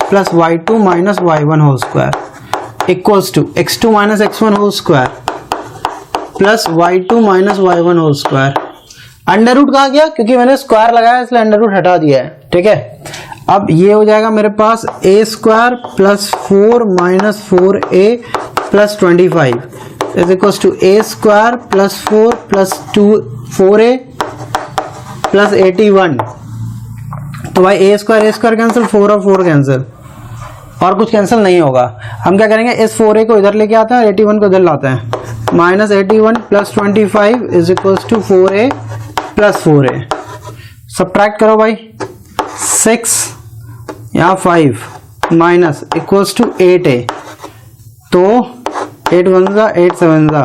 plus y2 minus y1 whole square equals to x2 minus x1 whole square plus y2 minus y1 whole square. Under root कहाँ गया, क्योंकि मैंने स्क्वायर लगाया इसलिए अंडर रूट हटा दिया है। ठीक है, अब ये हो जाएगा मेरे पास a square plus 4 minus 4a plus 25 is equals to a square plus 4 plus 4a plus 81। तो भाई a स्क्वायर कैंसिल, 4 और 4 कैंसिल, और कुछ कैंसिल नहीं होगा। हम क्या करेंगे, इस 4a को इधर लेके आते हैं, 81 को इधर लाते हैं। Minus 81 plus 25 is equals to 4a plus 4a। Subtract करो भाई, 6 यहाँ 5 माइनस इक्वल्स टू 8a। तो 8 1 जा 8 7 जा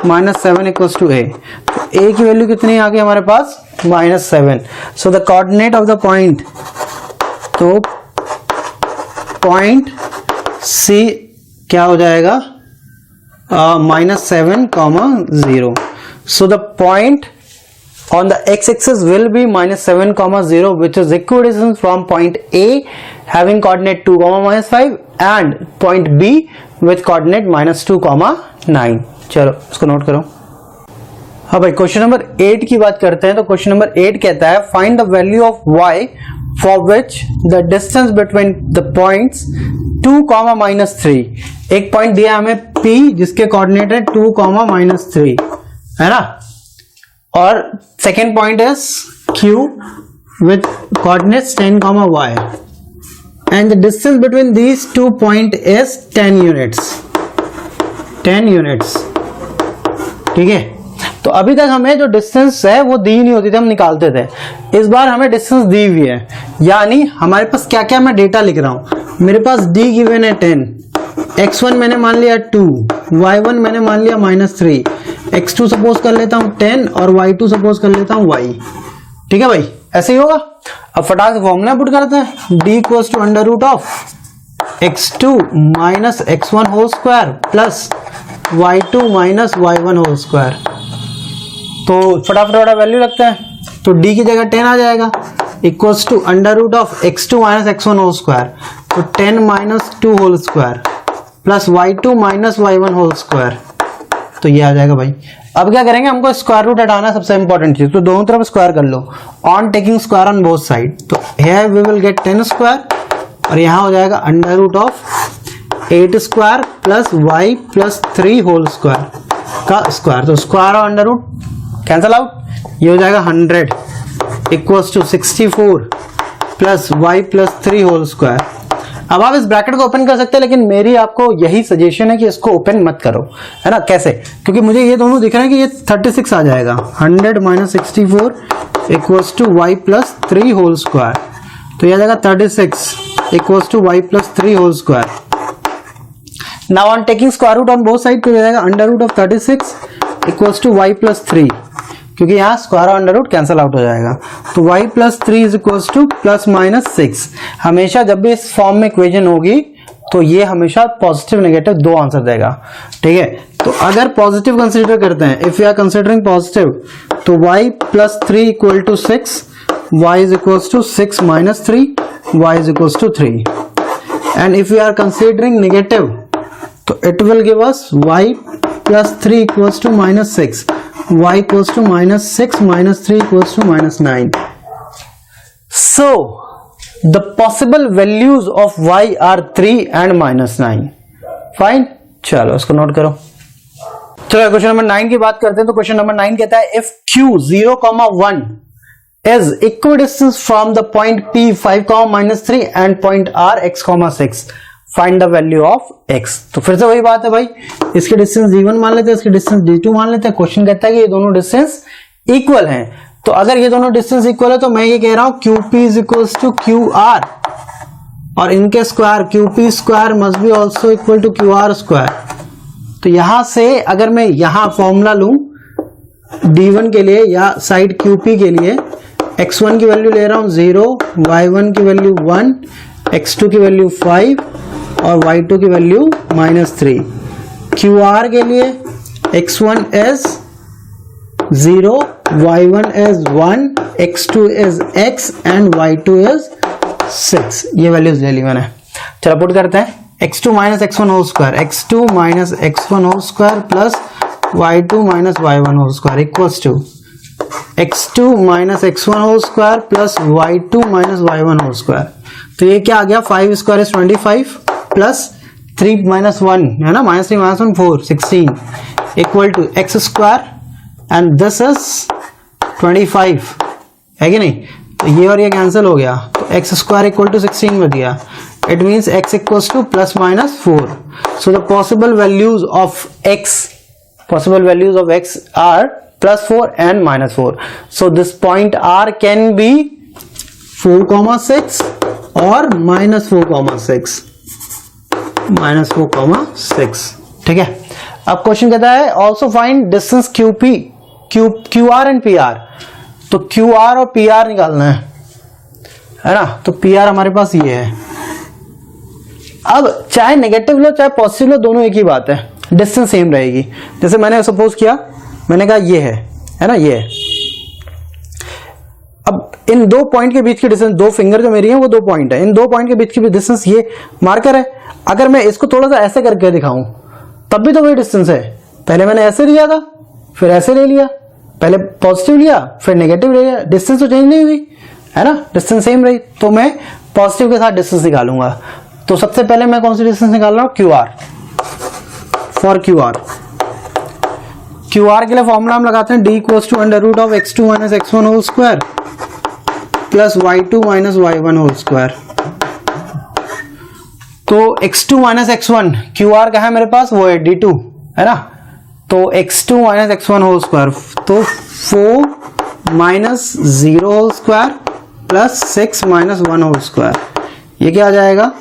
-7 इक्वल्स टू a। तो a की वैल्यू कितनी आ गई हमारे पास, -7। So the coordinate of the point, तो पॉइंट C क्या हो जाएगा, -7, 0। So the point on the x-axis will be -7, 0, which is equidistant from point A having coordinate 2, -5 and point B with coordinate -2, 9। चलो इसको नोट करो। हाँ भाई, क्वेश्चन नंबर 8 की बात करते हैं। तो क्वेश्चन नंबर 8 कहता है find the value of y for which the distance between the points 2, -3। एक पॉइंट दिया हमें P जिसके कोऑर्डिनेट है 2, -3, है ना, और second point is Q with coordinates 10, y and the distance between these 2 points is 10 units। ठीक है। तो अभी तक हमें जो डिस्टेंस है वो दी नहीं होती थी, हम निकालते थे। इस बार हमें डिस्टेंस दी हुई है, यानी हमारे पास क्या क्या मैं डेटा लिख रहा हूं। मेरे पास डी गिवन है 10, x1 मैंने मान लिया 2, y1 मैंने मान लिया -3, x2 सपोज कर लेता हूं 10 और y2 सपोज कर लेता हूं y। ठीक है भाई, ऐसे ही होगा। अब फटाक से फॉर्मूला पुट करते हैं, d equals to under root of x2 minus x1 whole square plus y2 minus y1 whole square. तो फटाफट वैल्यू लगता है, तो d की जगह 10 आ जाएगा, equals to under root of x2 minus x1 whole square, तो 10 minus 2 whole square plus y2 minus y1 whole square. तो ये आ जाएगा भाई। अब क्या करेंगे, हमको स्क्वायर रूट हटाना सबसे इंपॉर्टेंट चीज, तो दोनों तरफ स्क्वायर कर लो, on taking square on both side. तो here we will get 10 square और यहाँ हो जाएगा under root of 8 square plus y plus 3 whole square का स्क्वायर। तो स्क्वायर और अंडर रूट कैंसल आउट, ये हो जाएगा 100 equals to 64 plus y plus 3 whole square. अब आप इस ब्रैकेट को ओपन कर सकते हैं, लेकिन मेरी आपको यही सजेशन है कि इसको ओपन मत करो, है ना। कैसे, क्योंकि मुझे ये दोनों दिख रहे हैं कि ये 36 आ जाएगा, 100 minus 64 equals to y plus 3 whole square. तो ये आ जाएगा 36 equals to y plus 3 whole square. Now on taking square root on both side, तो ये जाएगा under root of 36 equals to y plus 3, क्योंकि यहाँ स्क्वायर और अंडर रूट कैंसल आउट हो जाएगा। तो y plus 3 is equals to plus minus 6। हमेशा जब भी इस फॉर्म में इक्वेशन होगी तो ये हमेशा पॉजिटिव नेगेटिव दो आंसर देगा, ठीक है। तो अगर पॉजिटिव कंसीडर करते हैं, if you are considering positive, तो y plus 3 equal to 6, y is equals to 6 minus 3, y is equals to 3। And if you are considering negative, तो it will give us y plus 3 equals to minus 6, y equals to minus 6 minus 3 equals to minus 9. So the possible values of y are 3 and minus 9. Fine, चलो इसको नोट करो। चलो क्वेश्चन नंबर 9 की बात करते हैं। तो क्वेश्चन नंबर 9 कहता है if q 0,1 is equidistant from the point p 5, -3 and point r x, 6, find the value of x। तो फिर से वही बात है भाई, इसके डिस्टेंस d1 मान लेते हैं, इसके डिस्टेंस d2 मान लेते हैं। क्वेश्चन कहता है कि ये दोनों डिस्टेंस इक्वल हैं। तो अगर ये दोनों डिस्टेंस इक्वल है, तो मैं ये कह रहा हूं QP is equals to QR, और इनके square QP square must be also equal to QR square. तो यहां से अगर मैं यहां फॉर्मूला लूं d1 के लिए या साइड QP के लिए, x1 की वैल्यू ले रहा हूं 0, y1 की वैल्यू 1, x2 की वैल्यू 5 और y2 की वैल्यू -3। QR के लिए x1 is 0, y1 is 1, x2 is x and y2 is 6। ये वैल्यूज ले ली मैंने। चलो पुट करते हैं, x2 minus x1 whole square, x2 minus x1 whole square plus y2 minus y1 whole square equals to x2 minus x1 whole square plus y2 minus y1 whole square. तो ये क्या आ गया, 5 स्क्वायर इज 25 प्लस 3 माइनस 1 है ना, -3 minus 1 4, 16 equal to x square and this is 25 है कि नहीं। तो ये और ये कैंसिल हो गया, तो x स्क्वायर इक्वल टू 16 बच गया। It means x equals to plus minus 4। So the possible values of x are +4 and -4. So this point R can be 4,6 और -4,6, -4,6, ठीक है। अब क्वेश्चन कहता है also find distance QP, QR and PR। तो QR और PR निकालना है ना। तो PR हमारे पास ये है। अब चाहे नेगेटिव लो चाहे पॉजिटिव लो, दोनों एक ही बात है, डिस्टेंस सेम रहेगी। जैसे मैंने सपोज किया, मैंने कहा ये है ना, ये है। अब इन दो पॉइंट के बीच की डिस्टेंस, दो फिंगर जो मेरी है वो दो पॉइंट है, इन दो पॉइंट के बीच की डिस्टेंस ये मार्कर है। अगर मैं इसको थोड़ा सा ऐसे करके दिखाऊं तब भी तो वही डिस्टेंस है। पहले मैंने ऐसे लिया था, फिर ऐसे ले लिया, पहले पॉजिटिव लिया फिर नेगेटिव ले लिया, डिस्टेंस तो चेंज नहीं हुई है ना, डिस्टेंस सेम रही। तो मैं पॉजिटिव के साथ डिस्टेंस निकालूंगा। तो सबसे पहले मैं कौन सी डिस्टेंस निकाल रहा हूं, QR। फॉर QR के लिए फॉर्मूला हम लगाते हैं, d equals to under root of x2 minus x1 whole square plus y2 minus y1 whole square. तो x2 माइनस x1 QR का है मेरे पास, वो है d2 है ना। तो x2 minus x1 whole square, तो 4 minus 0 whole square plus 6 minus 1 whole square, ये क्या आ जाएगा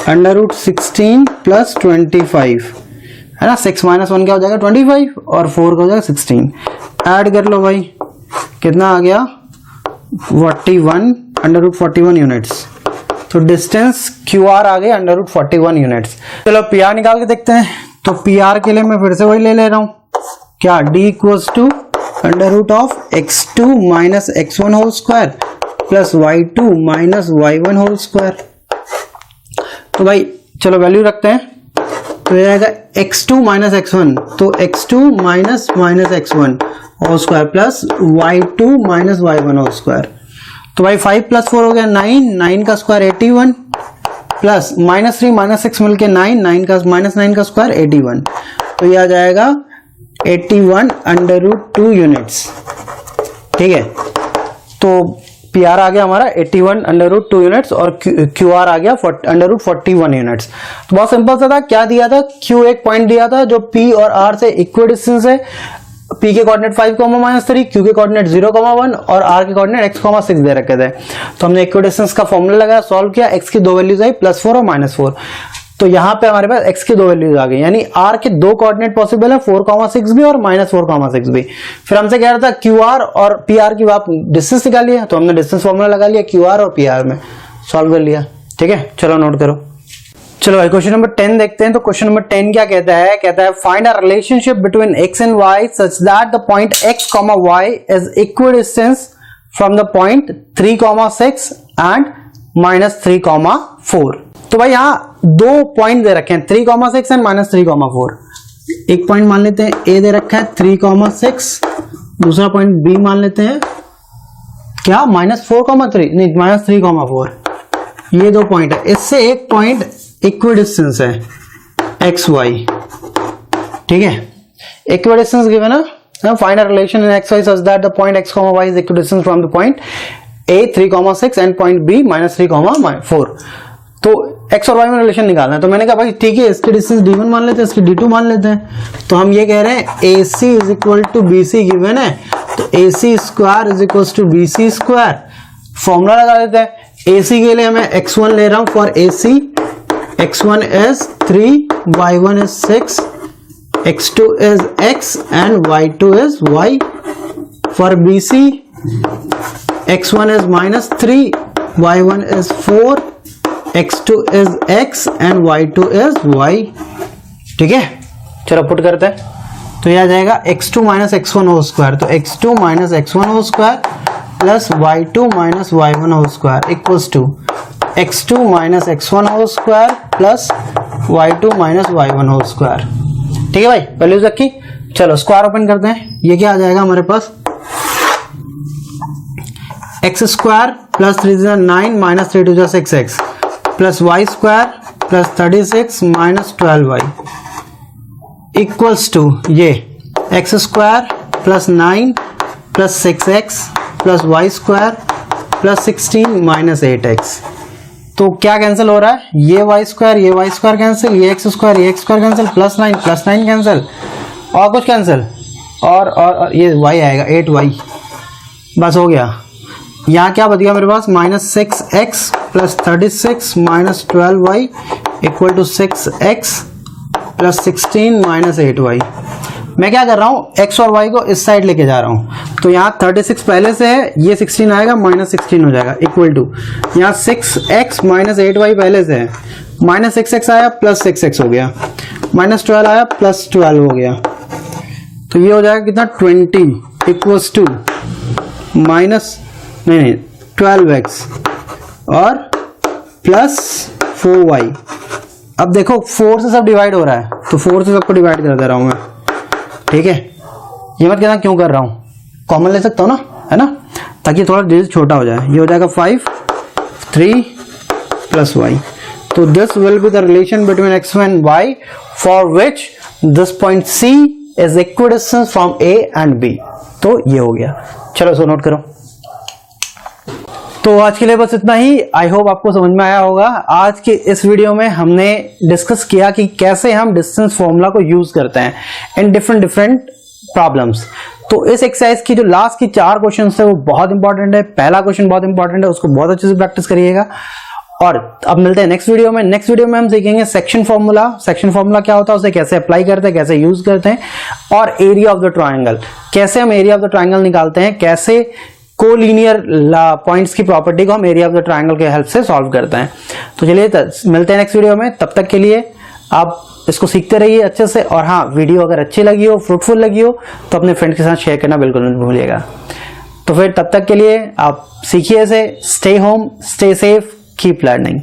अंडर रूट 16 प्लस 25 है ना। 6 माइनस 1 क्या हो जाएगा 25 और 4 का हो जाएगा 16। ऐड कर लो भाई, कितना आ गया 41 अंडर रूट 41 यूनिट्स। तो डिस्टेंस QR आ गया अंडर रूट 41 यूनिट्स। चलो PR निकाल के देखते हैं। तो PR के लिए मैं फिर से वही ले रहा हूं, क्या D equals to under root of x2 minus x1 whole square plus y2 minus y1 whole square. तो भाई चलो वैल्यू रखते हैं, तो ये आएगा x2 माइनस x1, तो x2 minus minus x1 whole square plus y2 minus y1 whole square. तो भाई 5 प्लस 4 हो गया 9, 9 का स्क्वायर 81 प्लस माइनस 3 माइनस 6 मिलके 9, 9 का माइनस 9 का स्क्वायर 81। तो ये आ जाएगा 81 अंडर रूट 2 यूनिट्स। ठीक है, तो PR आ गया हमारा 81 अंडर रूट 2 यूनिट्स और QR आ गया अंडर रूट 41 यूनिट्स। तो बहुत सिंपल सा था, क्या दिया था Q एक पॉइंट दिया था जो P और R से इक्वल डिस्टेंस है। P के कोऑर्डिनेट 5,-3, Q के कोऑर्डिनेट 0,1 और R के कोऑर्डिनेट x,6 दे रखे थे। तो हमने इक्वल डिस्टेंस का फॉर्मूला लगाया, सॉल्व किया, x की दो वैल्यूज आई +4 और -4। तो यहाँ पे हमारे पास x की दो वैल्यूज आ गई, यानी R के दो कोऑर्डिनेट पॉसिबल है 4,6 भी और -4,6 भी। फिर हमसे कह रहा था QR और PR की आप डिस्टेंस निकालिए, तो हमने डिस्टेंस फॉर्मूला लगा लिया QR और PR में, सॉल्व कर लिया। ठीक है, चलो नोट करो। चलो भाई क्वेश्चन नंबर 10 देखते हैं। तो क्वेश्चन नंबर 10 क्या कहता है, कहता है find a relationship between x and y such that the point x, y is equal distance from the point 3,6 and -3,4। तो भाई यहाँ दो पॉइंट दे रखे हैं 3,6 एंड -3,4। एक पॉइंट मान लेते हैं A दे रखा है 3,6, दूसरा पॉइंट B मान लेते हैं क्या -4,3 नहीं -3,4। ये दो पॉइंट है, इससे एक पॉइंट इक्वल डिस्टेंस है XY। ठीक है, इक्वल डिस्टेंस गिवन है, find a relation in XY such that the point x, y is equal distance from the point A 3,6 and point B -3,4। तो x और y में रिलेशन निकालना है। तो मैंने कहा भाई ठीक है, इसके डिस्टेंस D1 मान लेते हैं, इसके D2 मान लेते हैं। तो हम ये कह रहे हैं AC is equal to BC given है, तो AC square is equal to BC square. Formula लगा देते हैं। AC के लिए मैं x1 ले रहा हूं for AC, x1 is 3, y1 is 6, x2 is x and y2 is y. For BC, x1 is -3, y1 is 4, x2 is x and y2 is y. ठीक है, चलो पुट करते हैं। तो यह आ जाएगा x2 minus x1 whole square, तो x2 minus x1 whole square plus y2 minus y1 whole square equals to x2 minus x1 whole square plus y2 minus y1 whole square. ठीक है भाई, वैल्यूज रखी। चलो स्क्वायर ओपन करते हैं। ये क्या आ जाएगा हमारे पास x square plus 3 9 minus 3 2 6x plus y square plus 36 minus 12y equals to ये x square plus 9 plus 6x plus y square plus 16 minus 8x। तो क्या कैंसिल हो रहा है, ये y स्क्वायर कैंसिल, ये x square cancel, plus 9 cancel, और कुछ कैंसिल, और ये y आएगा 8y, बस हो गया। यहाँ क्या बच गया मेरे पास -6x plus 36 minus 12y equal to 6x plus 16 minus 8y। मैं क्या कर रहा हूँ, x और y को इस साइड लेके जा रहा हूँ। तो यहाँ 36 पहले से है, ये 16 आएगा -16 हो जाएगा इक्वल टू यहाँ 6x माइनस 8y पहले से है, -6x आया प्लस 6x हो गया, -12 आया प्लस 12 हो गया। तो ये हो जाएगा कितना 20 इक्वल्स टू -12x और प्लस 4y। अब देखो 4 से सब डिवाइड हो रहा है, तो 4 से सबको डिवाइड कर दे रहा हूं मैं। ठीक है, ये मत कहना क्यों कर रहा हूं, कॉमन ले सकता हूं ना, है ना, ताकि थोड़ा डिजिट छोटा हो जाए। ये हो जाएगा 5 3 प्लस y। तो this will be the relation between x and y for which this point C is equidistance from A and B। तो ये हो गया। चलो सो नोट करो। तो आज के लिए बस इतना ही। आई होप आपको समझ में आया होगा। आज के इस वीडियो में हमने डिस्कस किया कि कैसे हम डिस्टेंस फॉर्मूला को यूज करते हैं इन डिफरेंट प्रॉब्लम्स। तो इस एक्सरसाइज की जो लास्ट की 4 क्वेश्चन है वो बहुत इंपॉर्टेंट है। पहला क्वेश्चन बहुत इंपॉर्टेंट है, उसको बहुत अच्छे से प्रैक्टिस करिएगा। और अब मिलते हैं नेक्स्ट वीडियो में। नेक्स्ट वीडियो में हम सीखेंगे सेक्शन फॉर्मूला। सेक्शन फॉर्मूला क्या होता है, उसे कैसे अप्लाई करते हैं, कैसे यूज करते हैं, और एरिया ऑफ द ट्रायंगल, कैसे हम एरिया ऑफ द ट्रायंगल निकालते हैं, कैसे कोलिनियर पॉइंट्स की प्रॉपर्टी को हम एरिया ऑफ द ट्रायंगल के हेल्प से सॉल्व करते हैं। तो चलिए मिलते हैं नेक्स्ट वीडियो में। तब तक के लिए आप इसको सीखते रहिए अच्छे से। और हाँ, वीडियो अगर अच्छी लगी हो, फ्रूटफुल लगी हो, तो अपने फ्रेंड के साथ शेयर करना बिल्कुल नहीं भूलिएगा। तो फिर तब तक के लिए आप सीखिए इसे। Stay home, stay safe, keep learning.